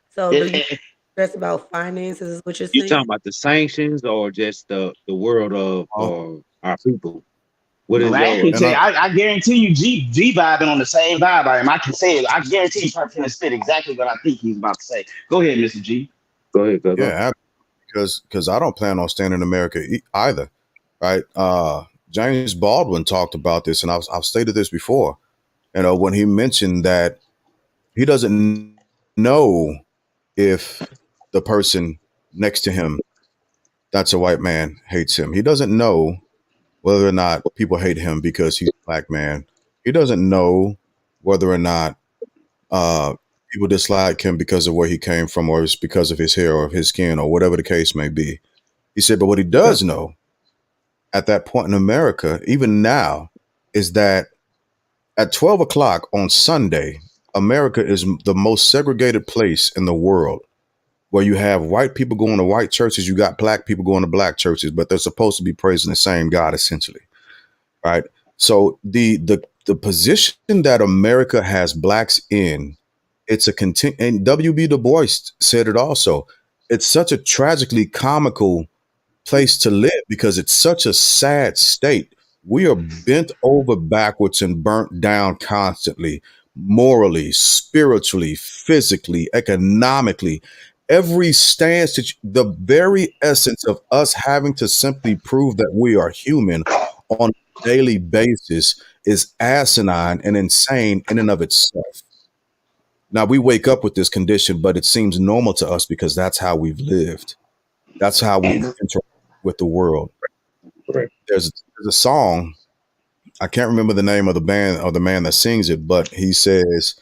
So, do It, you it, stress about finances? Is what you're You talking saying? about the sanctions or just the world of Oh, our people? What is Black can yours? and tell you, I guarantee you, G vibing on the same vibe I am. I can say it. I guarantee you, probably gonna spit exactly what I think he's about to say. Go ahead, Mr. G. Go ahead, go. yeah, because I don't plan on staying in America either. Right. James Baldwin talked about this, and I've stated this before. when he mentioned that he doesn't know if the person next to him that's a white man hates him. He doesn't know whether or not people hate him because he's a black man. He doesn't know whether or not uh, people dislike him because of where he came from, or it's because of his hair or his skin, or whatever the case may be. He said, but what he Yeah. does know at that point in America, even now, is that at 12 o'clock on Sunday, America is the most segregated place in the world, where you have white people going to white churches, you got black people going to black churches, but they're supposed to be praising the same God essentially, right? So the position that America has blacks in, it's a and W.B. Du Bois said it also. It's such a tragically comical place to live because it's such a sad state. We are bent over backwards and burnt down constantly, morally, spiritually, physically, economically. Every stance that the very essence of us having to simply prove that we are human on a daily basis is asinine and insane in and of itself. Now we wake up with this condition, but it seems normal to us because that's how we've lived. That's how we've And interacted with the world. Correct. There's a song. I can't remember the name of the band or the man that sings it, but he says,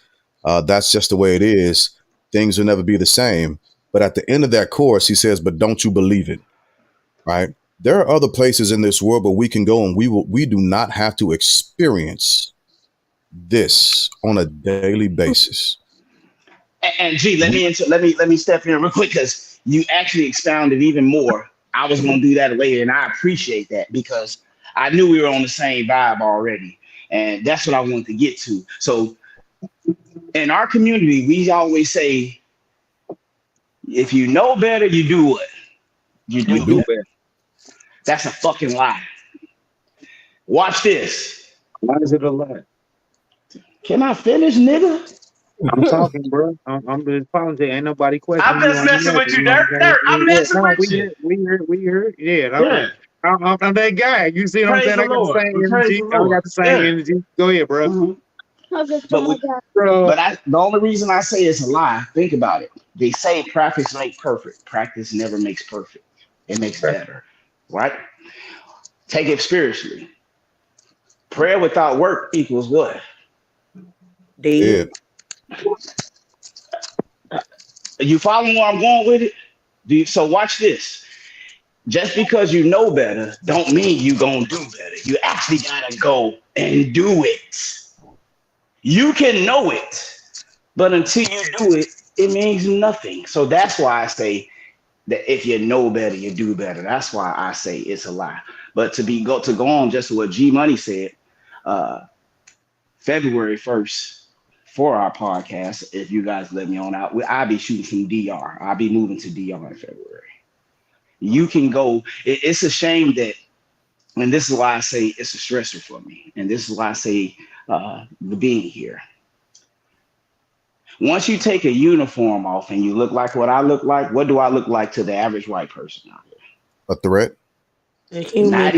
"That's just the way it is. Things will never be the same." But at the end of that chorus, he says, "But don't you believe it?" Right? There are other places in this world where we can go, and we do not have to experience this on a daily basis. and G, let We me let me step in real quick because you actually expounded even more. I was gonna do that later, and I appreciate that because I knew we were on the same vibe already, and that's what I wanted to get to. So in our community, we always say, if you know better, you do what? You You you do do do. better. better. That's a fucking lie. Watch this. Why is it a lie? Can I finish, nigga? I'm talking, bro. I'm just apologizing. Ain't nobody I'm questioning you just on the messing with matter. you, You know Dirt. what I'm Dirt, I'm saying? Yeah, messing no, with you. we heard. Yeah, Yeah. I'm that guy. You see what I'm Praise saying? the I got the Lord. same Praise energy. the I Lord. got the same Yeah. energy. Go ahead, bro. Mhm. But we, Bro, the only reason I say it's a lie, think about it. They say practice make perfect. Practice never makes perfect. It makes better. Right? Take it spiritually. Prayer without work equals what? Dead. Dead. Are you following where I'm going with it? So watch this. Just because you know better don't mean you gonna do better. You actually gotta go and do it. You can know it, but until you do it, it means nothing. So that's why I say that if you know better, you do better. That's why I say it's a lie. But to go on just what G Money said, uh, February 1st for our podcast, if you guys let me on out, I'll be shooting from DR. I'll be moving to DR in February. You can go. It's a shame that, and this is why I say it's a stressor for me, and this is why I say the being here. Once you take a uniform off and you look like what I look like, what do I look like to the average white person out there? A threat. A human. Not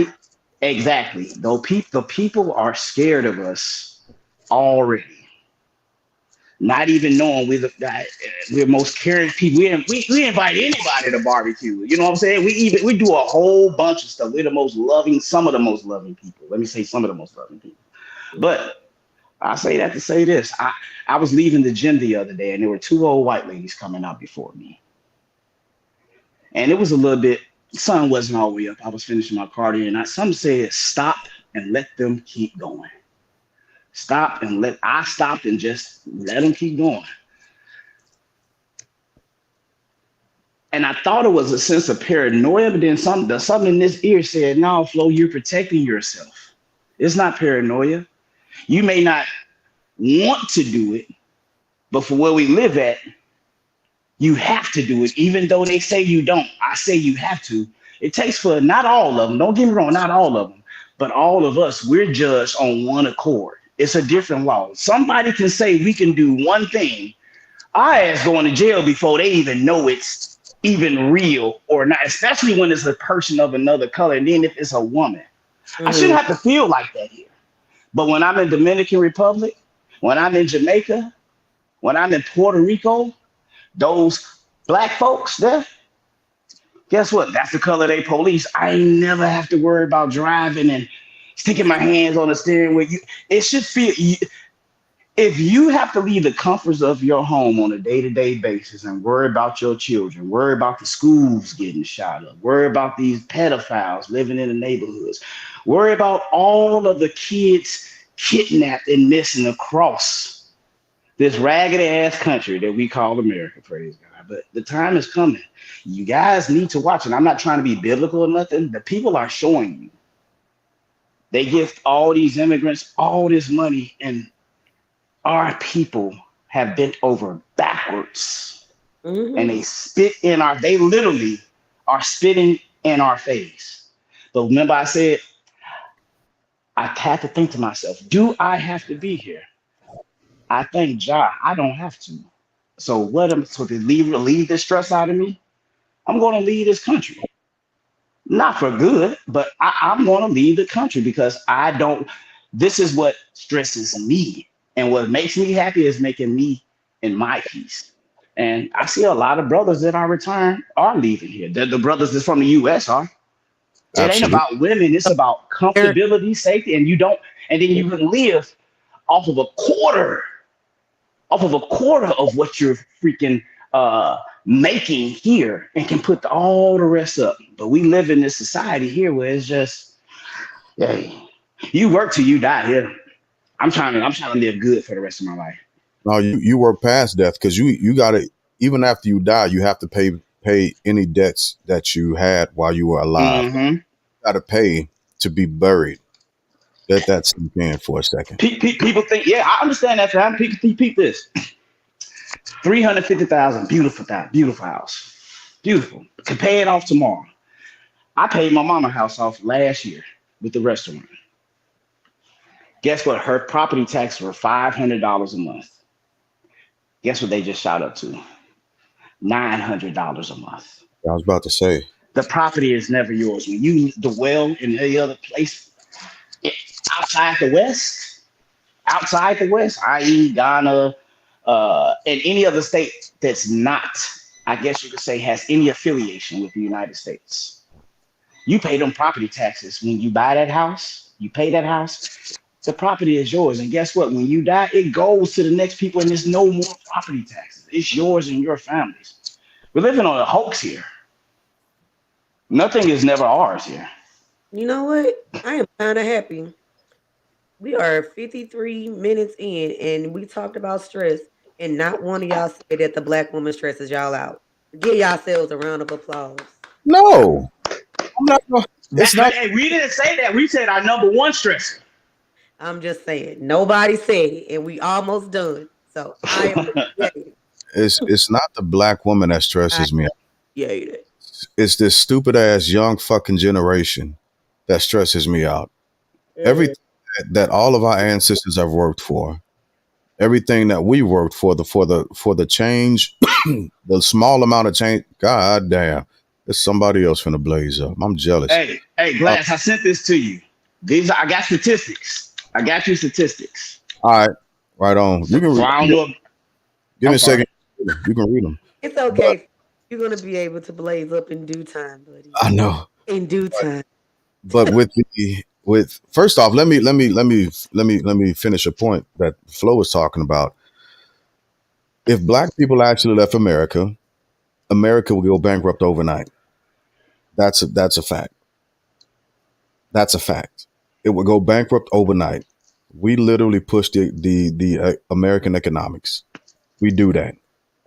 exactly. Though the people are scared of us already, not even knowing we're most caring people. We invite anybody to barbecue. You know what I'm saying? We do a whole bunch of stuff. We're the most loving, some of the most loving people. Let me say some of the most loving people. But I say that to say this. I was leaving the gym the other day and there were two old white ladies coming out before me. And it was a little bit, sun wasn't all the way up. I was finishing my cardio and some said stop and let them keep going. I stopped and just let them keep going. And I thought it was a sense of paranoia, but then something in this ear said, no, Flo, you're protecting yourself. It's not paranoia. You may not want to do it, but for where we live at, you have to do it, even though they say you don't. I say you have to. It takes for not all of them, don't get me wrong, not all of them, but all of us, we're judged on one accord. It's a different law. Somebody can say we can do one thing, our ass going to jail before they even know it's even real or not, especially when it's a person of another color. And then if it's a woman, I Hmm. shouldn't have to feel like that here. But when I'm in Dominican Republic, When I'm in Jamaica, when I'm in Puerto Rico, those black folks there, guess what? That's the color they police. I ain't never have to worry about driving and sticking my hands on the steering wheel. It should feel if you have to leave the comforts of your home on a day-to-day basis and worry about your children, worry about the schools getting shot up, worry about these pedophiles living in the neighborhoods, worry about all of the kids kidnapped and missing across this ragged ass country that we call America, praise God. But the time is coming. You guys need to watch it. I'm not trying to be biblical or nothing. The people are showing you. They give all these immigrants all this money, and our people have bent over backwards, and Hmm. they literally are spitting in our face. But remember, I said, I had to think to myself, do I have to be here? I thank Jah, I don't have to. So what am so to leave this stress out of me? I'm going to leave this country. Not for good, but I'm going to leave the country because I don't. This is what stresses me, and what makes me happy is making me in my peace. And I see a lot of brothers that are retiring are leaving here. The brothers that's from the U.S. are. It ain't Absolutely. about women. It's about Eric, comfortability, safety, and you don't. And then you can live off of a quarter of what you're freaking making here and can put all the rest up. But we live in this society here where it's just, hey, you work till you die here. I'm trying to live good for the rest of my life. No, you work past death because you got to, even after you die, you have to pay any debts that you had while you were alive. Mm-hmm. You got to pay to be buried. Let that sink in for a second. People think, yeah, I understand that. Fam. People this 350,000, beautiful house, beautiful. Can pay it off tomorrow. I paid my mama house off last year with the restaurant. Guess what? Her property taxes were $500 a month. Guess what they just shot up to? $900 a month. I was about to say, The property is never yours. When you dwell in any other place eh, outside the West, i.e., Ghana, and any other state that's not, I guess you could say, has any affiliation with the United States, you pay them property taxes when you buy that house. You pay that house. The property is yours, and guess what? When you die, it goes to the next people, and there's no more property taxes. It's yours and your family's. We're living on a hoax here. Nothing is never ours here. you know what? I am kind of happy. We are 53 minutes in, and we talked about stress, and not one of y'all said that the black woman stresses y'all out. Give yourselves a round of applause. no, I'm not. That, It's but not. hey, we didn't say that. We said our number one stressor. I'm just saying, nobody said it, and we almost done. So I appreciate it. It's not the black woman that I stresses me out. appreciate it. It's this stupid ass young fucking generation that stresses me out. Mm. Everything that all of our ancestors have worked for, everything that we worked for, the change, the small amount of change. God damn, there's somebody else finna blaze up. I'm jealous. Hey, Uh, Glass, I sent this to you. I got statistics. I got you statistics. all right, right on. You So, can so I don't know. give me I'm a sorry. second. You can read them, It's but okay. You're gonna be able to blaze up in due time, buddy. I know. In due time. But with first off, let me finish a point that Flo was talking about. If black people actually left America, America would go bankrupt overnight. That's a fact. That's a fact. It would go bankrupt overnight. We literally push the American economics. We do that,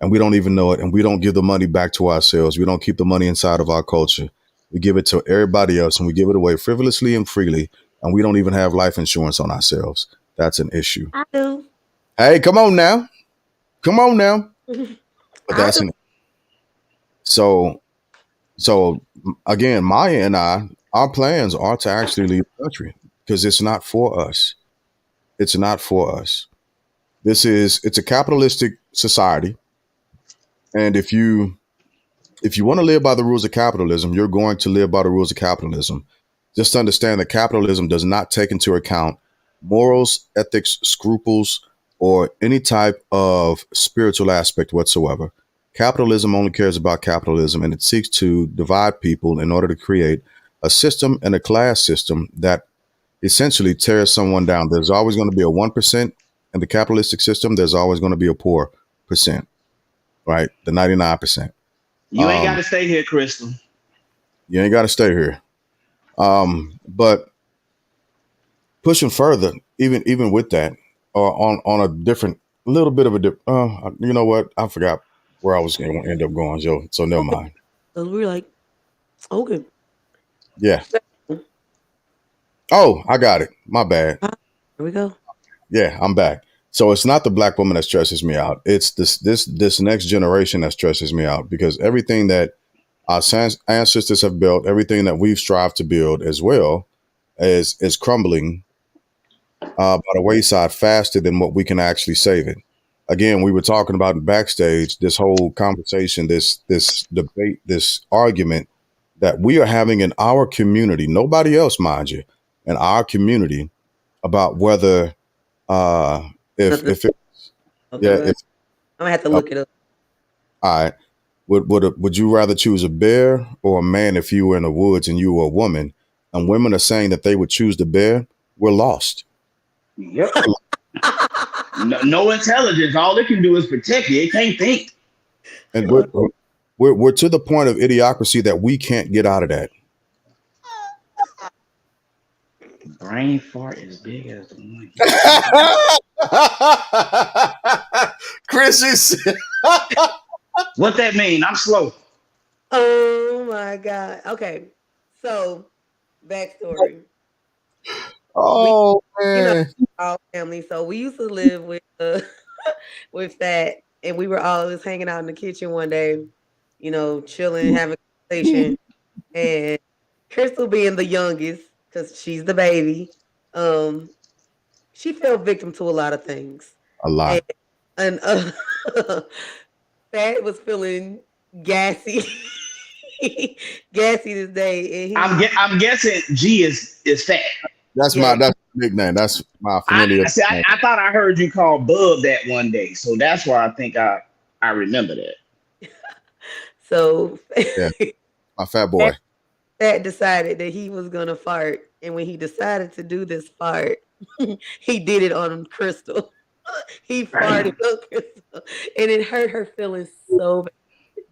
and we don't even know it, and we don't give the money back to ourselves. We don't keep the money inside of our culture. We give it to everybody else, and we give it away frivolously and freely, and we don't even have life insurance on ourselves. That's an issue. I do. Hey, come on now. But I that's do. an so so again. Maya and our plans are to actually leave the country because it's not for us. It's not for us. It's a capitalistic society, and if you want to live by the rules of capitalism, you're going to live by the rules of capitalism. Just understand that capitalism does not take into account morals, ethics, scruples, or any type of spiritual aspect whatsoever. Capitalism only cares about capitalism, and it seeks to divide people in order to create a system and a class system that essentially tears someone down. There's always going to be a 1% in the capitalistic system. There's always going to be a poor percent, right? The 99%. You ain't got Um, to stay here, Crystal. you ain't got to stay here. But pushing further, even with that, or on a different, little bit of a different, you know what? I forgot where I was going to end up going, Joe. So never Okay. mind. So we were like, okay. Yeah. So, Oh, I got it. My bad. here we go. Yeah, I'm back. So it's not the black woman that stresses me out. It's this next generation that stresses me out because everything that our ancestors have built, everything that we've strived to build as well, is crumbling by the wayside faster than what we can actually save it. Again, we were talking about in backstage this whole conversation, this debate, this argument that we are having in our community. Nobody else, mind you, in our community about whether uh, Nothing. if it Okay, yeah well, if I'm gonna have to uh, look it up. all right would you rather choose a bear or a man if you were in the woods and you were a woman? And women are saying that they would choose the bear. We're lost. Yep. No, no intelligence. All it can do is protect you. It can't think. And we're to the point of idiocracy that we can't get out of that. Brain fart as big as the one you think. Chris is What that mean? I'm slow. Oh my god. Okay. So backstory. We, oh you know, man, all family. So we used to live with with that, and we were always hanging out in the kitchen one day, chilling, having a conversation, and Crystal being the youngest, because she's the baby, um, she fell victim to a lot of things, a and, lot. and Fat was feeling gassy, gassy this day, and I'm guessing G is fat. yeah. That's my nickname. That's my I familiar see. nickname. I thought I heard you call Bub that one day, so that's why I think I remember that. So Yeah, my fat boy. Fat decided that he was gonna fart, and when he decided to do this fart, he did it on Crystal. He farted Damn. on Crystal, and it hurt her feelings so bad.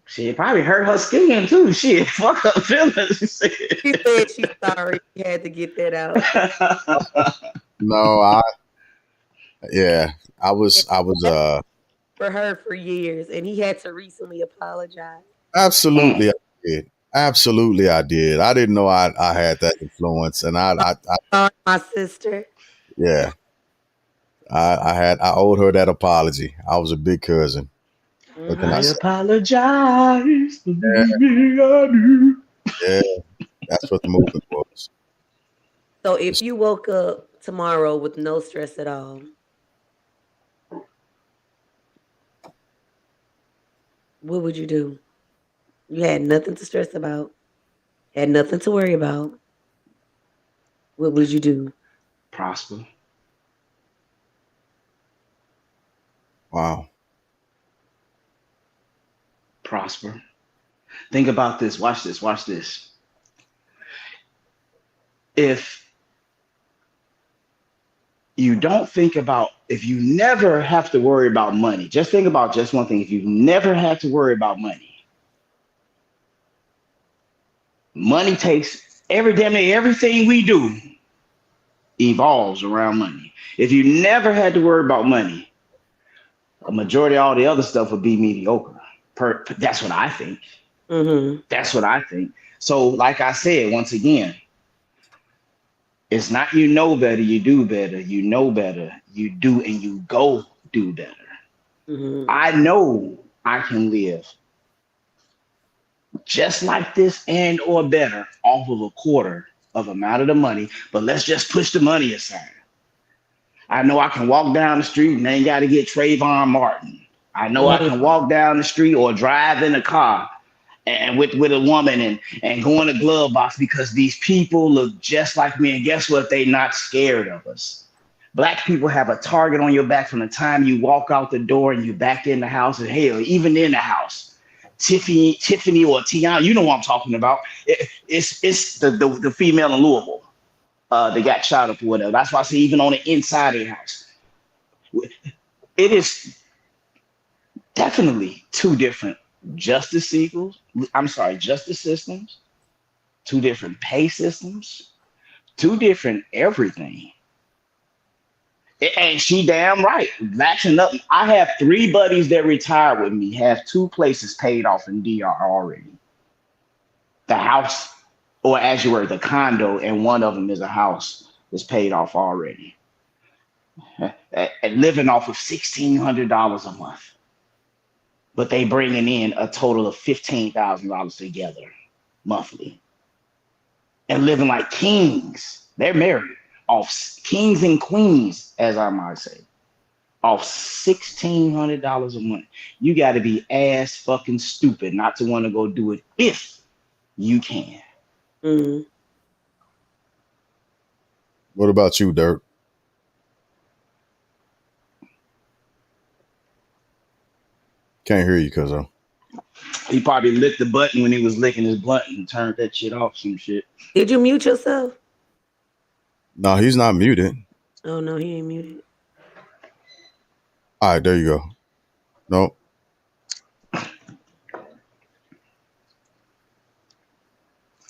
Shit, probably hurt her skin too. Shit, fuck her feelings. She said she's sorry. She had to get that out. No, yeah, And I was that for her for years, and he had to recently apologize. Mm. absolutely I did. Absolutely I did. I didn't know I had that influence, and I My sister. yeah, I owed her that apology. I was a big cousin. What can Hmm. I I say? apologize. Yeah, Believe me, I do. yeah, that's what the movement was. So if Just you woke up tomorrow with no stress at all, what would you do? You had nothing to stress about, had nothing to worry about. What would you do? Prosper, wow. prosper. Think about this. Watch this. Watch this. If you don't think about, if you never have to worry about money, just think about just one thing. If you never had to worry about money, money takes every damn near everything we do evolves around money. If you never had to worry about money, a majority of all the other stuff would be mediocre. That's what I think. Hmm. That's what I think. So, like I said, once again, it's not you know better, you do better, you know better, you do and you go do better. Hmm. I know I can live just like this and or better off of a quarter of amount of the money, but let's just push the money aside. I know I can walk down the street and ain't got to get Trayvon Martin. I know I can walk down the street or drive in a car and with a woman and go in a glove box because these people look just like me. And guess what? They not scared of us. Black people have a target on your back from the time you walk out the door and you back in the house, and hell, even in the house. Tiffany or Tiana, you know what I'm talking about. It's the female in Louisville. They got shot up or whatever. That's why I say even on the inside of the house, it is definitely two different justice equals. I'm sorry, justice systems, two different pay systems, two different everything. And she damn right. Matching up. I have three buddies that retired with me, have two places paid off in DR already. The house, or as you were, the condo, and one of them is a house that's paid off already. And living off of $1,600 a month. But they bringing in a total of $15,000 together monthly. And living like kings. They're married off kings and queens, as I might say. Off $1,600 a month. You got to be ass fucking stupid not to want to go do it if you can. Mm. What about you, Dirk? Can't hear you, cuzzo. He probably licked the button when he was licking his blunt and turned that shit off. Some shit. Did you mute yourself? No, he's not muted. Oh no, he ain't muted. All right, there you go. No.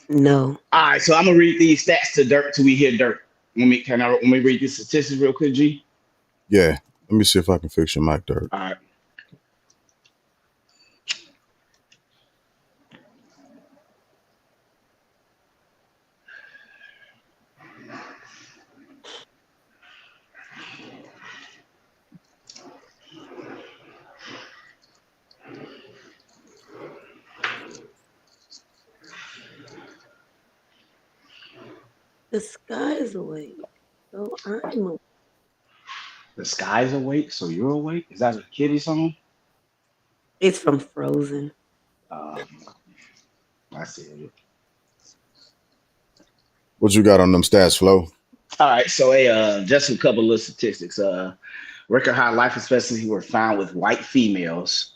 No. All right, so I'm gonna read these stats to Dirk till we hear Dirk. Let me read these statistics real quick, G. Yeah. Let me see if I can fix your mic, Dirk. All right. The sky is awake. So I'm awake. The sky's awake, so you're awake. Is that a kitty song? It's from Frozen. I see it. What you got on them stats, Flo? All right, so just a couple of statistics. Record high life expectancy were found with white females.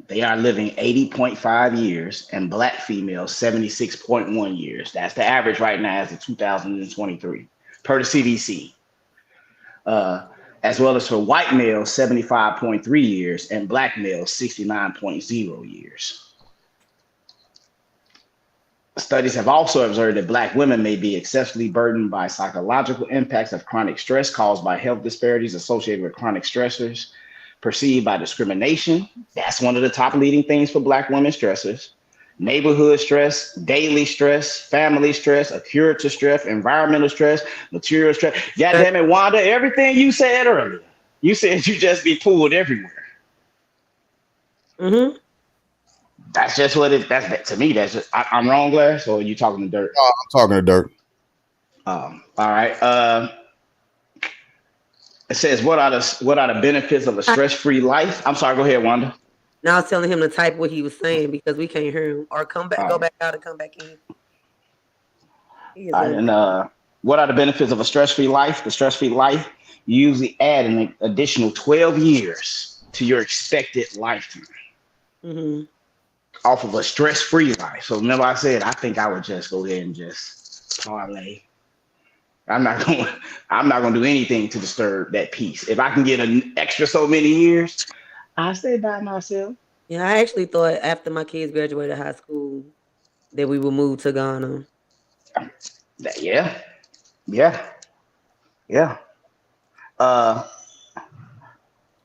They are living 80.5 years, and black females 76.1 years. That's the average right now as of 2023 per the CDC. As well as for white males 75.3 years and black males 69.0 years. Studies have also observed that Black women may be excessively burdened by psychological impacts of chronic stress caused by health disparities associated with chronic stressors, perceived by discrimination. That's one of the top leading things for Black women stressors. Neighborhood stress, daily stress, family stress, accrued stress, environmental stress, material stress. God damn it, Wanda, everything you said earlier. You said you just be pulled everywhere. Mm-hmm. That's just what it. That's to me. That's just. I'm wrong, Glass, or are you talking to Dirk? I'm talking to Dirk. All right. It says, what are the benefits of a stress-free life? I'm sorry. Go ahead, Wanda. Now I was telling him to type what he was saying because we can't hear him. Or come back, go back out and come back in. All right, and what are the benefits of a stress-free life? The stress-free life, you usually add an additional 12 years to your expected lifetime. Mm-hmm. Off of a stress-free life. So remember I said I think I would just go ahead and just parlay. I'm not gonna do anything to disturb that peace. If I can get an extra so many years, I stay by myself. Yeah, I actually thought after my kids graduated high school that we would move to Ghana. Yeah.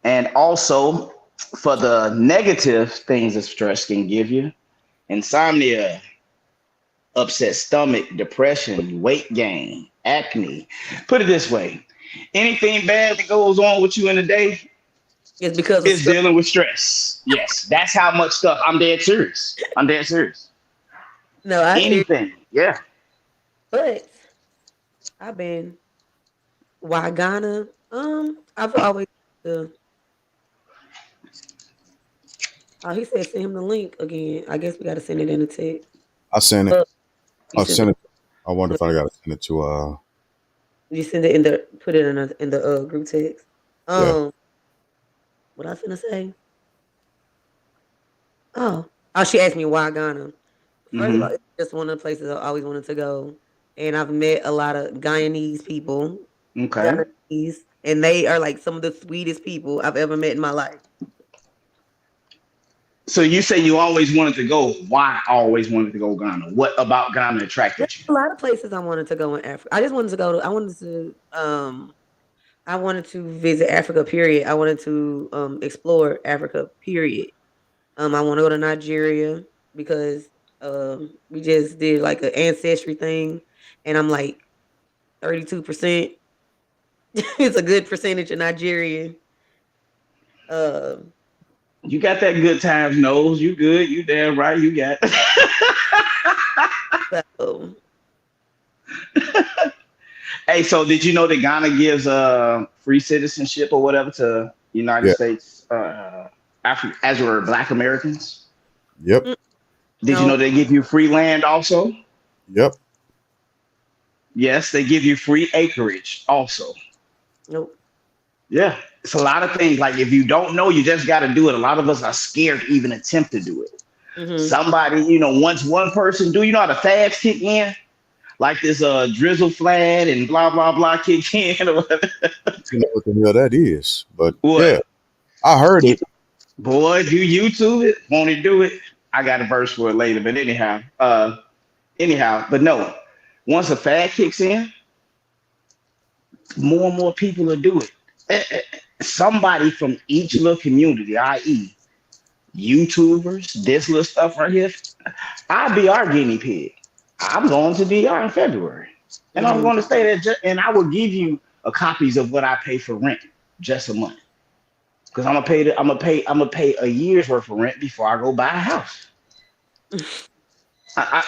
And also for the negative things that stress can give you, insomnia, upset stomach, depression, weight gain, acne. Put it this way, anything bad that goes on with you in a day It's because is dealing with stress. Yes, that's how much stuff. I'm dead serious. No, I anything. Yeah. But I've been why Ghana? I've always he said send him the link again. I guess we gotta send it in the text. I sent it. You I'll sent send it. I wonder if I gotta send it to You send it in the put it in the group text. Yeah. What I was gonna say? Oh, she asked me why Ghana. First of all, Mm-hmm. it's just one of the places I always wanted to go, and I've met a lot of Guyanese people, Okay. Guyanese, and they are like some of the sweetest people I've ever met in my life. So you say you always wanted to go. Why always wanted to go Ghana? What about Ghana There's attracted you? a lot of places I wanted to go in Africa. I just wanted to go to. I wanted to visit Africa. Period. I wanted to explore Africa. Period. I want to go to Nigeria because we just did like an ancestry thing, and I'm like 32%. It's a good percentage of Nigerian. Um, You got that good times nose. You good. You damn right. You got. so Hey, so did you know that Ghana gives free citizenship or whatever to United Yeah. States as were Black Americans? Yep. mm, Did you no, know they give you free land also? Yep. Yes, they give you free acreage also. nope. Yeah, it's a lot of things. Like if you don't know, you just got to do it. A lot of us are scared to even attempt to do it. Hmm. Somebody, once one person do, you know how the fads kick in, like this drizzle flat and blah blah blah kick in or whatever. You know what the hell that is, but yeah, What? I heard it. Boy, do YouTube it, won't it do it? I got a verse for it later, but anyhow, but no. Once a fad kicks in, more and more people will do it. Somebody from each little community, i.e., YouTubers, this little stuff right here, I'll be our guinea pig. I'm going to DR in February, and I'm Hmm. going to stay there, and I will give you a copies of what I pay for rent just a month, because I'm gonna pay a year's worth of rent before I go buy a house.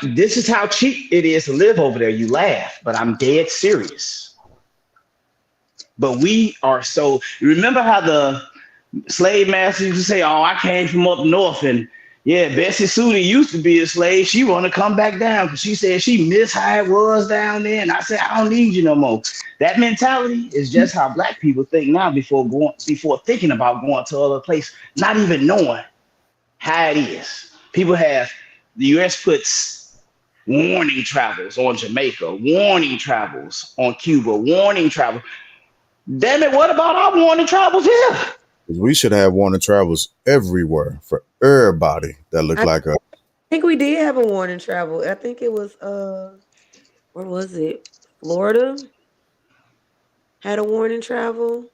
This is how cheap it is to live over there. You laugh, but I'm dead serious. But we are so. You remember how the slave masters used to say, "Oh, I came from up north, and yeah, Bessie Sudi used to be a slave. She want to come back down because she said she missed how it was down there." And I said, "I don't need you no more." That mentality is just how black people think now before thinking about going to other place, not even knowing how it is. People have the U.S. puts warning travels on Jamaica, warning travels on Cuba, warning travel. Damn it, what about our warning travels here? 'Cause we should have warning travels everywhere for everybody that look I like us. think we did have a warning travel. I think it was where was it? Florida had a warning travel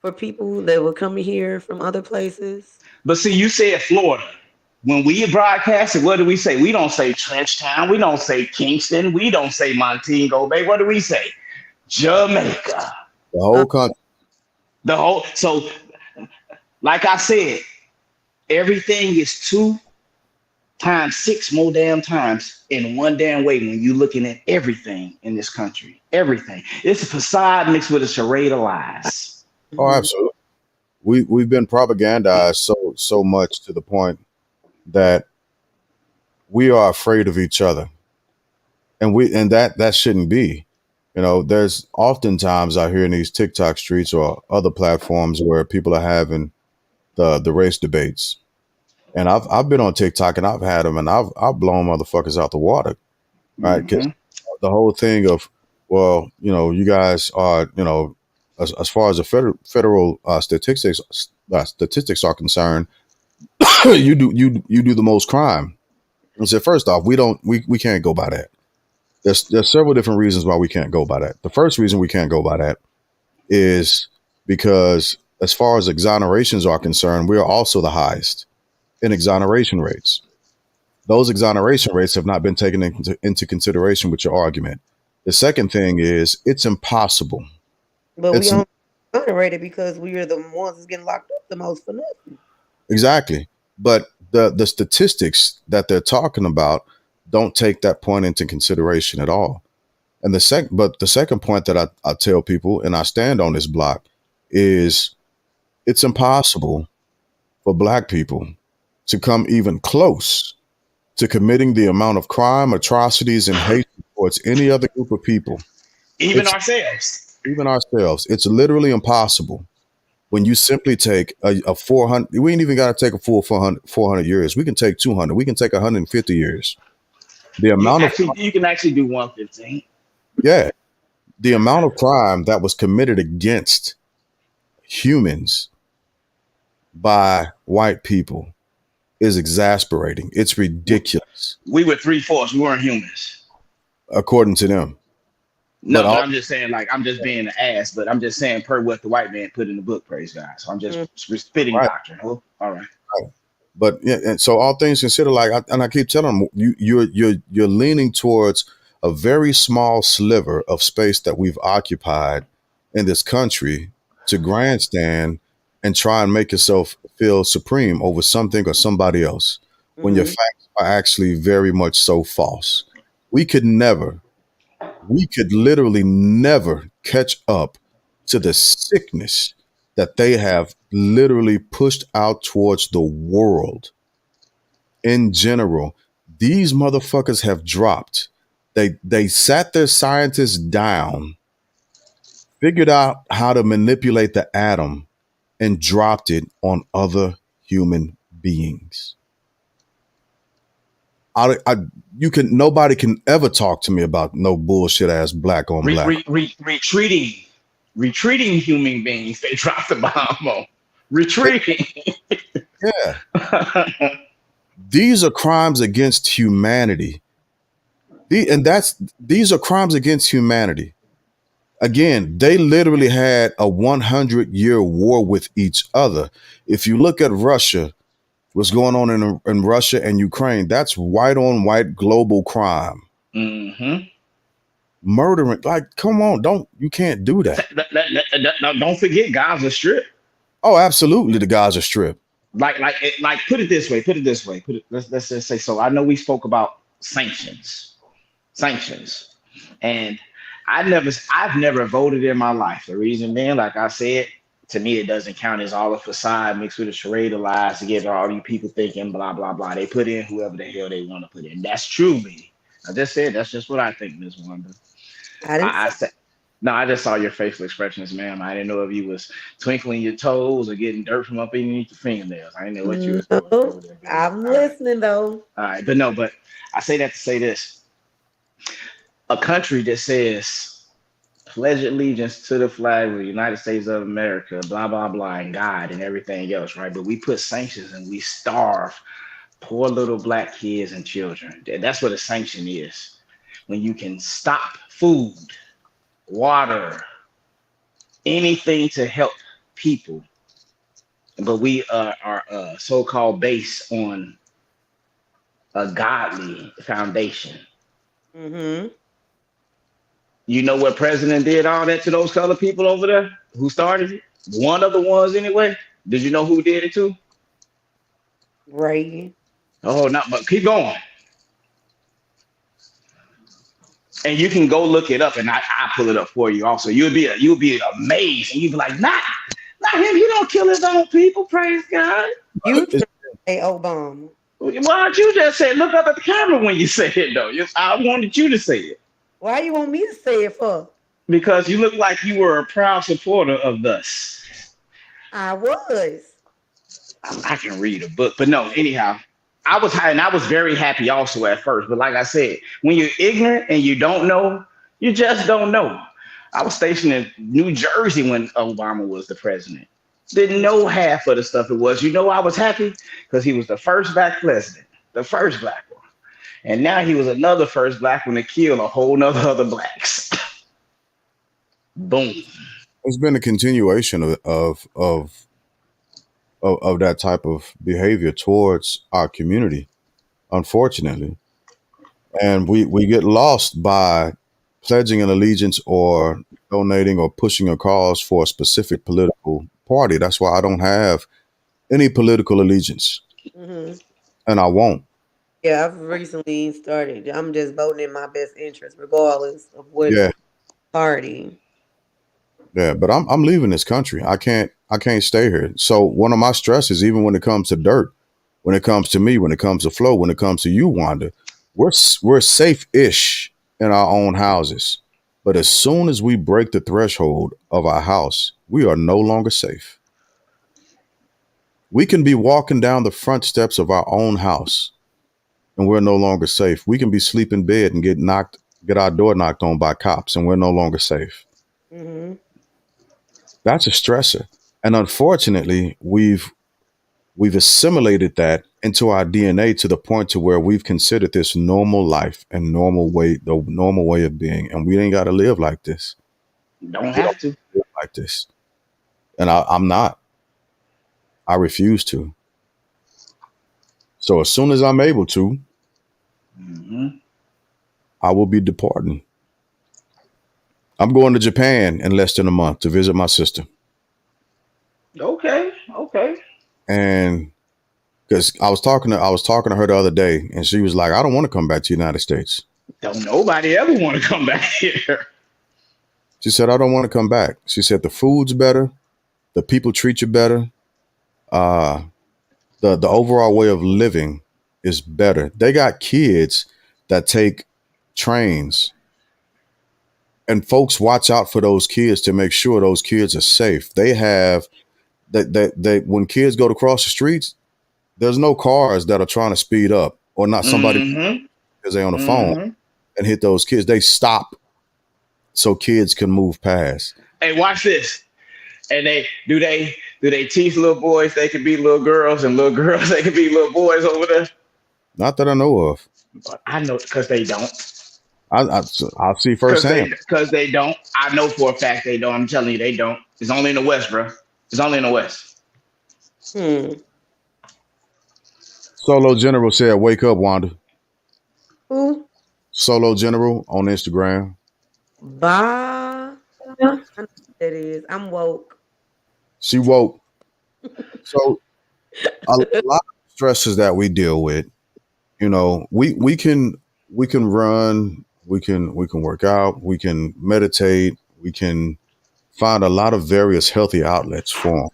for people that were coming here from other places. But see, you said Florida. When we broadcast it, what do we say? We don't say Trenchtown. We don't say Kingston. We don't say Montego Bay. What do we say? Jamaica. The Uh, whole country. The whole. So, like I said, everything is two times six more damn times in one damn way when you're looking at everything in this country. Everything. It's a facade mixed with a charade of lies. Oh, mhm. absolutely. We've been propagandized so much to the point that we are afraid of each other, and that shouldn't be. There's oftentimes I hear in these TikTok streets or other platforms where people are having the race debates, and I've been on TikTok and I've had them, and I've blown motherfuckers out the water, right? Because Hmm. the whole thing of, well, you guys are, as far as the federal statistics are concerned, you do the most crime. I said, first off, we can't go by that. There's several different reasons why we can't go by that. The first reason we can't go by that is because as far as exonerations are concerned, we are also the highest in exoneration rates. Those exoneration rates have not been taken into consideration with your argument. The second thing is it's impossible. But we It's only exonerated because we are the ones that's getting locked up the most for nothing. exactly, but the statistics that they're talking about don't take that point into consideration at all. And the second point that I tell people, and I stand on this block, is it's impossible for black people to come even close to committing the amount of crime, atrocities, and hate towards any other group of people. Even It's ourselves. even ourselves, it's literally impossible when you simply take a 400. We ain't even got to take a full 400 years. We can take 200. We can take 150 years. The amount of You can actually do 115. yeah, the amount of crime that was committed against humans by white people is exasperating. It's ridiculous, We were 3/4. We weren't humans. according to them. But No, but I'm just saying, like, I'm just being an ass, but I'm just saying per what the white man put in the book, praise God. So I'm just Mm. spitting right, doctrine. Oh, all right. right. But yeah, and so all things considered, like, and I keep telling them, you're leaning towards a very small sliver of space that we've occupied in this country to grandstand and try and make yourself feel supreme over something or somebody else, when your Mm-hmm. facts are actually very much so false. We could never, we could literally never catch up to the sickness that they have literally pushed out towards the world in general. These motherfuckers have dropped. They sat their scientists down, figured out how to manipulate the atom, and dropped it on other human beings. I you can nobody can ever talk to me about no bullshit ass black on black. Retreating human beings. They dropped the bomb on. Retreating. Yeah, these are crimes against humanity. These are crimes against humanity. Again, they literally had a 100-year war with each other. If you look at Russia, what's going on in Russia and Ukraine, that's white on white global crime. Mm-hmm. Murdering, like, come on, you can't do that. Don't forget Gaza Strip. Oh, absolutely, the Gaza Strip. Like put it this way. Let's just say so. I know we spoke about sanctions, and I've never voted in my life. The reason being, like I said, to me it doesn't count. As all a facade mixed with a charade of lies to get all you people thinking blah blah blah. They put in whoever the hell they want to put in. That's true, me. I just said that's just what I think, Miss Wanda. I didn't I say. said. No, I just saw your facial expressions, ma'am. I didn't know if you was twinkling your toes or getting dirt from up underneath your fingernails. I didn't know what you was doing No, over there, baby. I'm All right. listening though. All right. But no, but I say that to say this. A country that says pledge allegiance to the flag of the United States of America, blah, blah, blah, and God and everything else, right? But we put sanctions and we starve poor little black kids and children. That's what a sanction is. When you can stop food, water, anything to help people, but we are so-called based on a godly foundation. Mm-hmm. You know what president did all that to those colored people over there? Who started it? One of the ones anyway. Did you know who did it too? Reagan. Oh, no, but keep going. And you can go look it up, and I pull it up for you. Also, you'll be amazed, and you'll be like, not him. He don't kill his own people. Praise God. You It's, say Obama. Why don't you just say look up at the camera when you say it though? I wanted you to say it Why you want me to say it for? because you look like you were a proud supporter of this. I was. I can read a book, but no. Anyhow, I was high, and I was very happy also at first. But like I said, when you're ignorant and you don't know, you just don't know. I was stationed in New Jersey when Obama was the president. Didn't know half of the stuff it was. You know, I was happy because he was the first black president, the first black one. And now he was another first black one to kill a whole nother other blacks. Boom. it's been a continuation of that type of behavior towards our community, unfortunately. And we get lost by pledging an allegiance or donating or pushing a cause for a specific political party. That's why I don't have any political allegiance, Mm-hmm. and I won't. Yeah, I've recently started. I'm just voting in my best interest, regardless of what Yeah, party. yeah. But I'm leaving this country. I can't stay here. So one of my stresses, even when it comes to dirt, when it comes to me, when it comes to Flo, when it comes to you, Wanda, we're safe-ish in our own houses. But as soon as we break the threshold of our house, we are no longer safe. We can be walking down the front steps of our own house and we're no longer safe. We can be sleep in bed and get our door knocked on by cops and we're no longer safe. Mm-hmm. That's a stressor. And unfortunately, we've assimilated that into our DNA to the point to where we've considered this normal life and the normal way of being. And we ain't got to live like this. Don't We don't have to. live like this. And I'm not. I refuse to. So as soon as I'm able to, Hmm. I will be departing. I'm going to Japan in less than a month to visit my sister. Okay, okay. And because I was talking to her the other day, and she was like, "I don't want to come back to the United States." Don't nobody ever want to come back here. She said, "I don't want to come back." She said, "The food's better, the people treat you better, uh, the overall way of living is better. They got kids that take trains, and folks watch out for those kids to make sure those kids are safe. They have that when kids go to cross the streets, there's no cars that are trying to speed up or not somebody Hmm. because they on the phone Hmm. and hit those kids. They stop so kids can move past. Hey, watch this. And they teach little boys they can be little girls and little girls they can be little boys over there? Not that I know of. I know because they don't. I see Because firsthand. they don't. I know for a fact they don't. I'm telling you, they don't. It's only in the West, bro. It's only in the West. Hmm. Solo General said, "Wake up, Wanda." Who? Solo General on Instagram. Ba. I know what that is. I'm woke. She woke. So a lot of stresses that we deal with, we can run, we can work out, we can meditate, we can find a lot of various healthy outlets for 'em.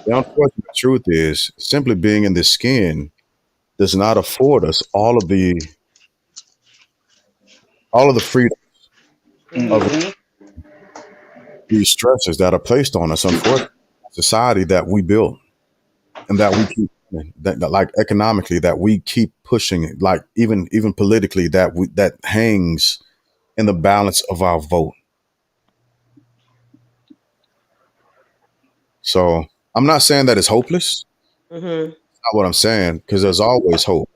The unfortunate truth is simply being in the skin does not afford us all of the freedom of Mm-hmm. Hmm. these stresses that are placed on us. Unfortunately, society that we built and that we keep that like economically that we keep pushing it, like even politically that hangs in the balance of our vote. So I'm not saying that it's hopeless. Mm-hmm. Not what I'm saying, because there's always hope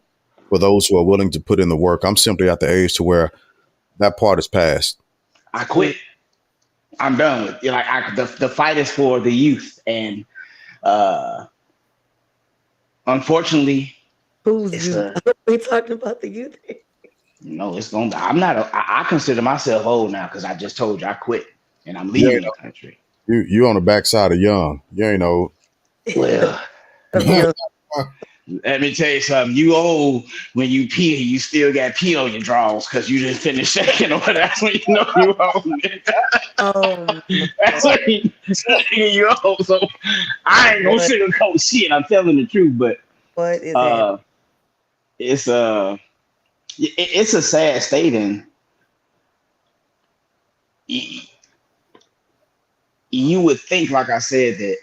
for those who are willing to put in the work. I'm simply at the age to where that part is past. I quit. I'm done with you. Like the fight is for the youth, and uh, unfortunately, Who's it's youth? a We talking about the youth? it's going. I'm not. I consider myself old now because I just told you I quit and I'm You ain't leaving the country. you on the backside of young. You ain't old. Well, Of young. let me tell you something. You old when you pee, you still got pee on your drawers because you didn't finish second or whatever. That's when you know you old. Oh my That's God. when you old. So I ain't gonna What sugarcoat shit. I'm telling the truth, but what is happening? uh, it's it's a sad state, and y- you would think, like I said, that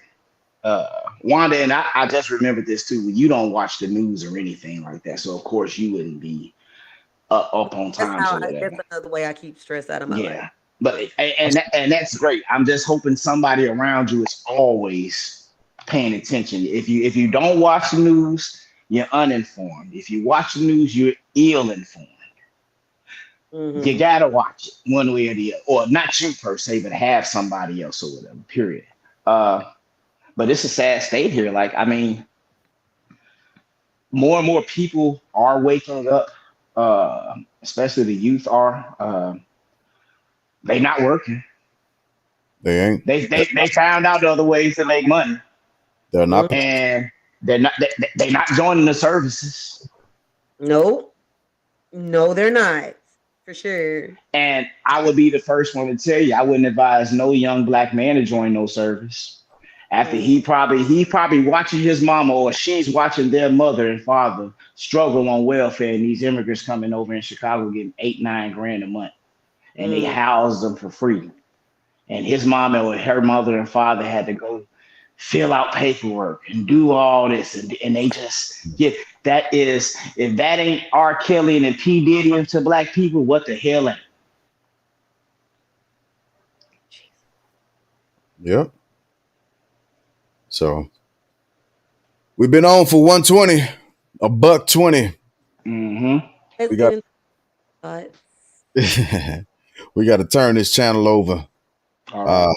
Wanda and I just remembered this too. You don't watch the news or anything like that, so of course you wouldn't be up on times or That's whatever. another way I keep stress out of my life. Yeah, but and that's great. I'm just hoping somebody around you is always paying attention. If you don't watch the news, you're uninformed. If you watch the news, you're ill informed. You Mm-hmm. gotta watch it one way or the other, or not you per se, but have somebody else or whatever. Period. Uh, but it's a sad state here. Like I mean, more and more people are waking up. Especially the youth are. They not working. They ain't. They found out the other ways to make money, They're not. Mm-hmm. and they're not joining the services. No, no, they're not. For sure. And I would be the first one to tell you, I wouldn't advise no young black man to join no service. After Mm. he probably watching his mama or she's watching their mother and father struggle on welfare, and these immigrants coming over in Chicago getting 8, 9 grand a month. and they Mm. housed him for free. And his mom and her mother and father had to go fill out paperwork and do all this, and they just get that is if that ain't R. Kelly and P. Diddy to black people, what the hell ain't? Yep. So we've been on for 120, a buck 20. Mm-hmm. Let's We get got into thoughts. we got to turn this channel over. All right. Uh,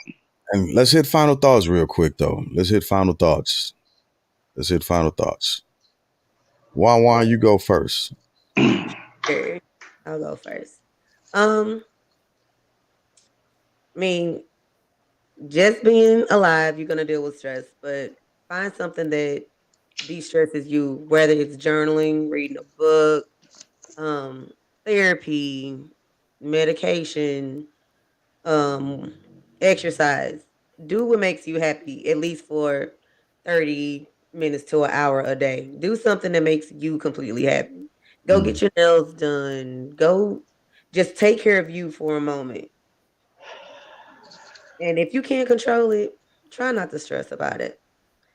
and let's hit final thoughts real quick though. Let's hit final thoughts. Let's hit final thoughts. Why you go first? Sure. I'll go first. Um, I mean, just being alive, you're gonna deal with stress, but find something that de-stresses you, whether it's journaling, reading a book, um, therapy, medication, um, exercise. Do what makes you happy, at least for 30 minutes to an hour a day. Do something that makes you completely happy. Go Mm, get your nails done. Go just take care of you for a moment. And if you can't control it, try not to stress about it.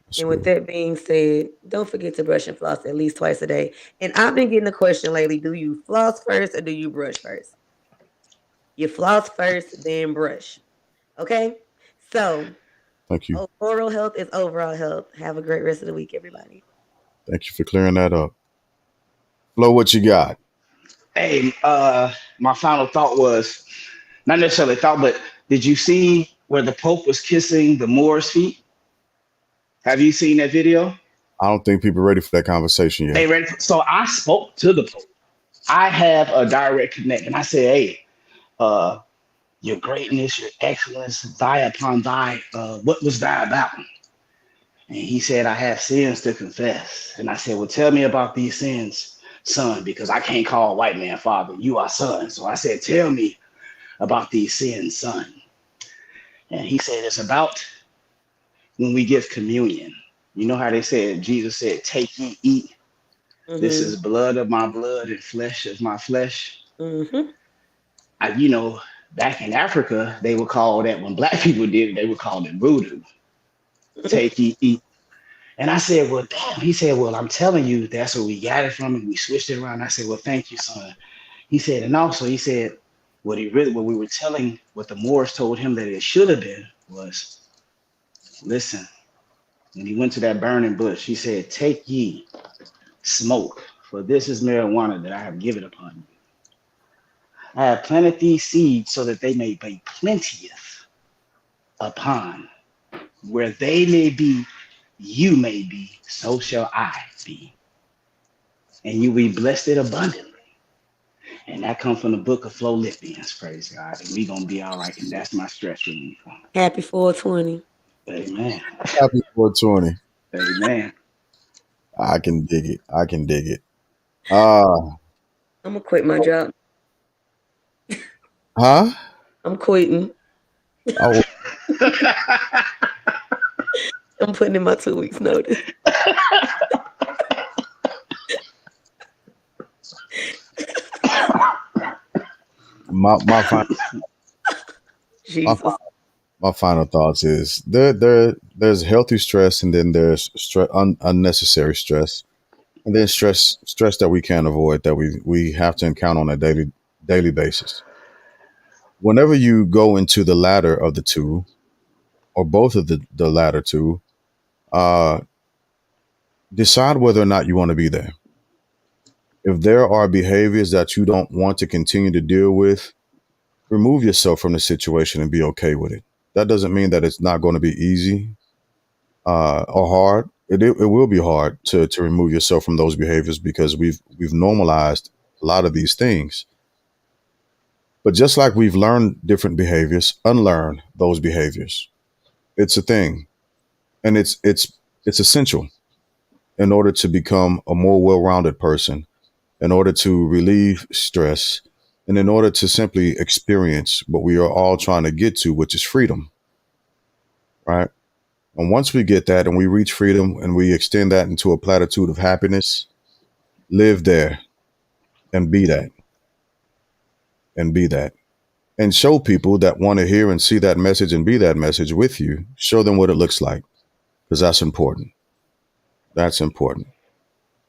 that's And with good. that being said, don't forget to brush and floss at least twice a day. And I've been getting a question lately, do you floss first or do you brush first? You floss first, then brush. Okay? So, Thank you. oral health is overall health. Have a great rest of the week, everybody. Thank you for clearing that up. Flo, what you got? Hey, my final thought was not necessarily thought, but did you see where the Pope was kissing the Moor's feet? Have you seen that video? I don't think people are ready for that conversation yet. They ready? So I spoke to the Pope. I have a direct connect, and I said, "Hey, uh, your greatness, your excellence, thy upon thy, what was thy about?" And he said, "I have sins to confess." And I said, "Well, tell me about these sins, son, because I can't call a white man father. You are son." So I said, "Tell me about these sins, son." And he said, "It's about when we give communion. You know how they said, Jesus said, 'Take ye, eat. This Mm-hmm. is blood of my blood and flesh of my flesh.'" Mm-hmm. You know, back in Africa, they would call that when black people did it, they would call it voodoo. Take ye, eat. And I said, "Well, damn." He said, "Well, I'm telling you, that's where we got it from, and we switched it around." I said, "Well, thank you, son." He said, and also he said, what we were telling, what the Moors told him that it should have been was, listen, when he went to that burning bush, he said, "Take ye, smoke, for this is marijuana that I have given upon you. I have planted these seeds so that they may be plenteous upon where they may be, you may be, so shall I be. And you be blessed it abundantly." And that comes from the book of Philippians, praise God. And we gonna be all right. And that's my stress relief. Happy 420. Amen. Happy 420. Amen. I can dig it. I can dig it. Uh, I'm gonna quit my job. huh? I'm quitting. Oh, I'm putting in my 2 weeks notice. my final my, Jesus. my final thoughts is there's healthy stress and then there's unnecessary stress and then stress that we can't avoid that we have to encounter on a daily basis. Whenever you go into the latter of the two or both of the latter two, uh, decide whether or not you want to be there. If there are behaviors that you don't want to continue to deal with, remove yourself from the situation and be okay with it. That doesn't mean that it's not going to be easy or hard. It will be hard to remove yourself from those behaviors because we've normalized a lot of these things. But just like we've learned different behaviors, unlearn those behaviors. It's a thing, and it's essential in order to become a more well-rounded person, in order to relieve stress, and in order to simply experience what we are all trying to get to, which is freedom, right? And once we get that and we reach freedom and we extend that into a platitude of happiness, live there and be that and be that. and show people that want to hear and see that message and be that message with you. Show them what it looks like, because that's important. That's important.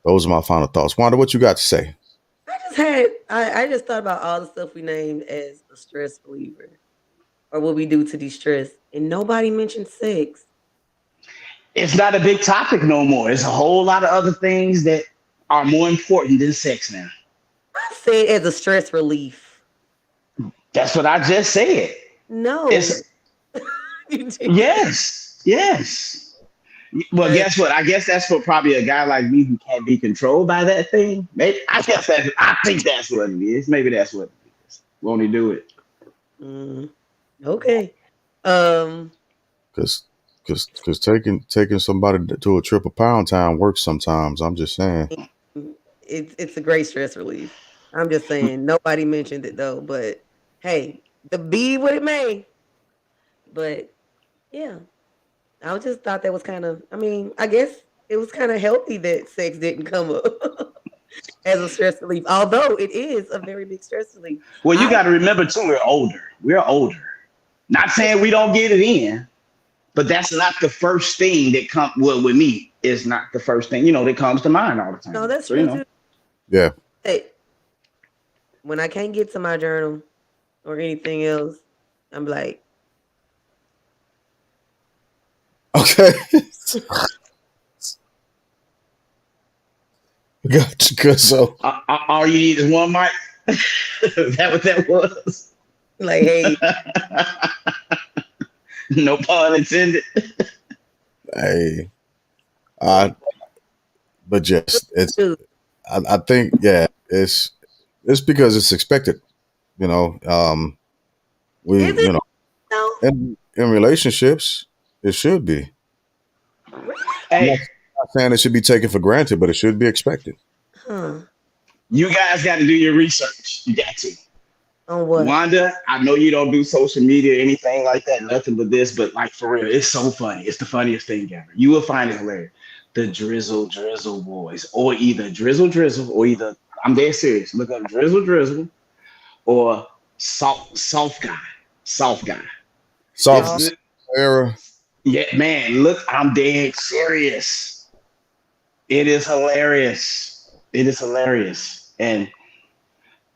Those are my final thoughts. Wanda, what you got to say? I just thought about all the stuff we named as a stress reliever or what we do to de-stress, and nobody mentioned sex. It's not a big topic no more. It's a whole lot of other things that are more important than sex now. I said as a stress relief. That's what I just said. No. It's You did. yes. Well, But guess what? I guess that's for probably a guy like me who can't be controlled by that thing. Maybe I think that's what it is. Maybe that's what it is. Won't he do it? okay. Um, Because taking somebody to a triple pound town works sometimes. I'm just saying. it's a great stress relief. I'm just saying nobody mentioned it though, but hey, the be what it may. But yeah, I just thought that was kind of. I mean, I guess it was kind of healthy that sex didn't come up as a stress relief, although it is a very big stress relief. Well, you I got to remember too, we're older. We're older. Not saying we don't get it in, but that's not the first thing that comes. Well, with me, it's not the first thing that comes to mind all the time. no, that's So true too. Yeah. Hey, when I can't get to my journal or anything else, I'm like, Okay. Gotcha. Good. So all you need is one mic. Is that what that was? like, hey, No pun intended. hey, but yes, it's. dude, I think it's because it's expected. You know, we is it no? in relationships it should be. Really? I'm Hey, not saying it should be taken for granted, but it should be expected. Huh? you guys got to do your research. You got to. On what? Wanda, I know you don't do social media or anything like that, nothing but this, but like for real, it's so funny. It's the funniest thing ever. You will find it hilarious. The Drizzle boys, or either Drizzle, or either I'm dead serious. Look up Drizzle, or soft guy, soft guy. Soft Oh, It's era. yeah, man. Look, I'm dead serious. It is hilarious. It is hilarious, and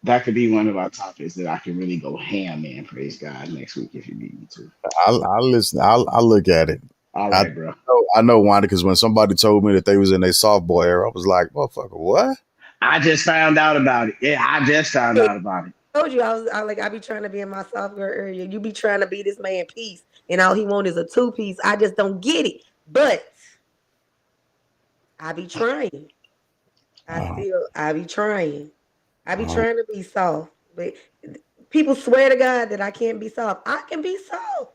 that could be one of our topics that I can really go ham in. Praise God next week if you need me to. I listen. I look at it. All I right, bro. I know Wanda because when somebody told me that they was in a softball era, I was like, "Motherfucker, what?" I just found out about it. Yeah, I just found out about it. I told you I be trying to be in my software area. You be trying to be this man piece, and all he want is a 2-piece. I just don't get it. But I be trying. Uh, I be trying. I be uh, trying to be soft. But people swear to God that I can't be soft. I can be soft.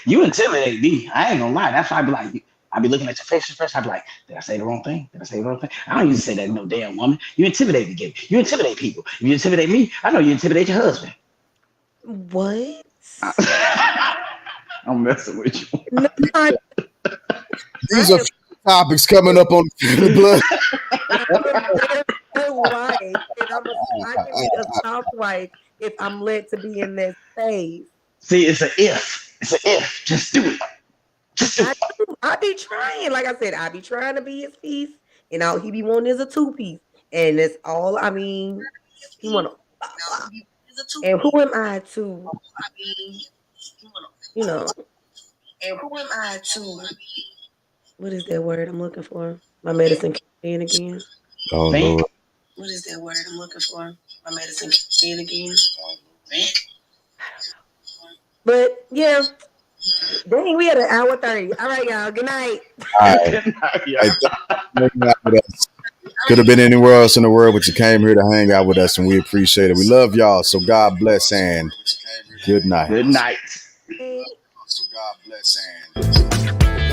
You intimidate me. I ain't gonna lie. That's why I be like, I be looking at your face first. I be like, did I say the wrong thing? Did I say the wrong thing? I don't even say that to no damn woman. You intimidate me, you intimidate people. If you intimidate me, I know you intimidate your husband. What? I'm messing with you. No, I these are am topics coming up on the blood. I'm a very good wife, and I can be a soft wife if I'm led to be in that space. See, it's an if. It's an if. Just do it. Just do I it. do. I be trying. Like I said, I be trying to be his piece, and all he be wanting is a 2-piece, and that's all. I mean, he want to. And who am I to, you know? And who am I to? What is that word I'm looking for? My medicine kicked in again. Oh Think. Lord. What is that word I'm looking for? My medicine kicked in again. But yeah, dang, we had an hour 30. All right, y'all. Good night. All right. Hey, thanks for hanging out with us. Could have been anywhere else in the world, but you came here to hang out with us, and we appreciate it. We love y'all. So God bless and good night. Good night. Hey. So God bless and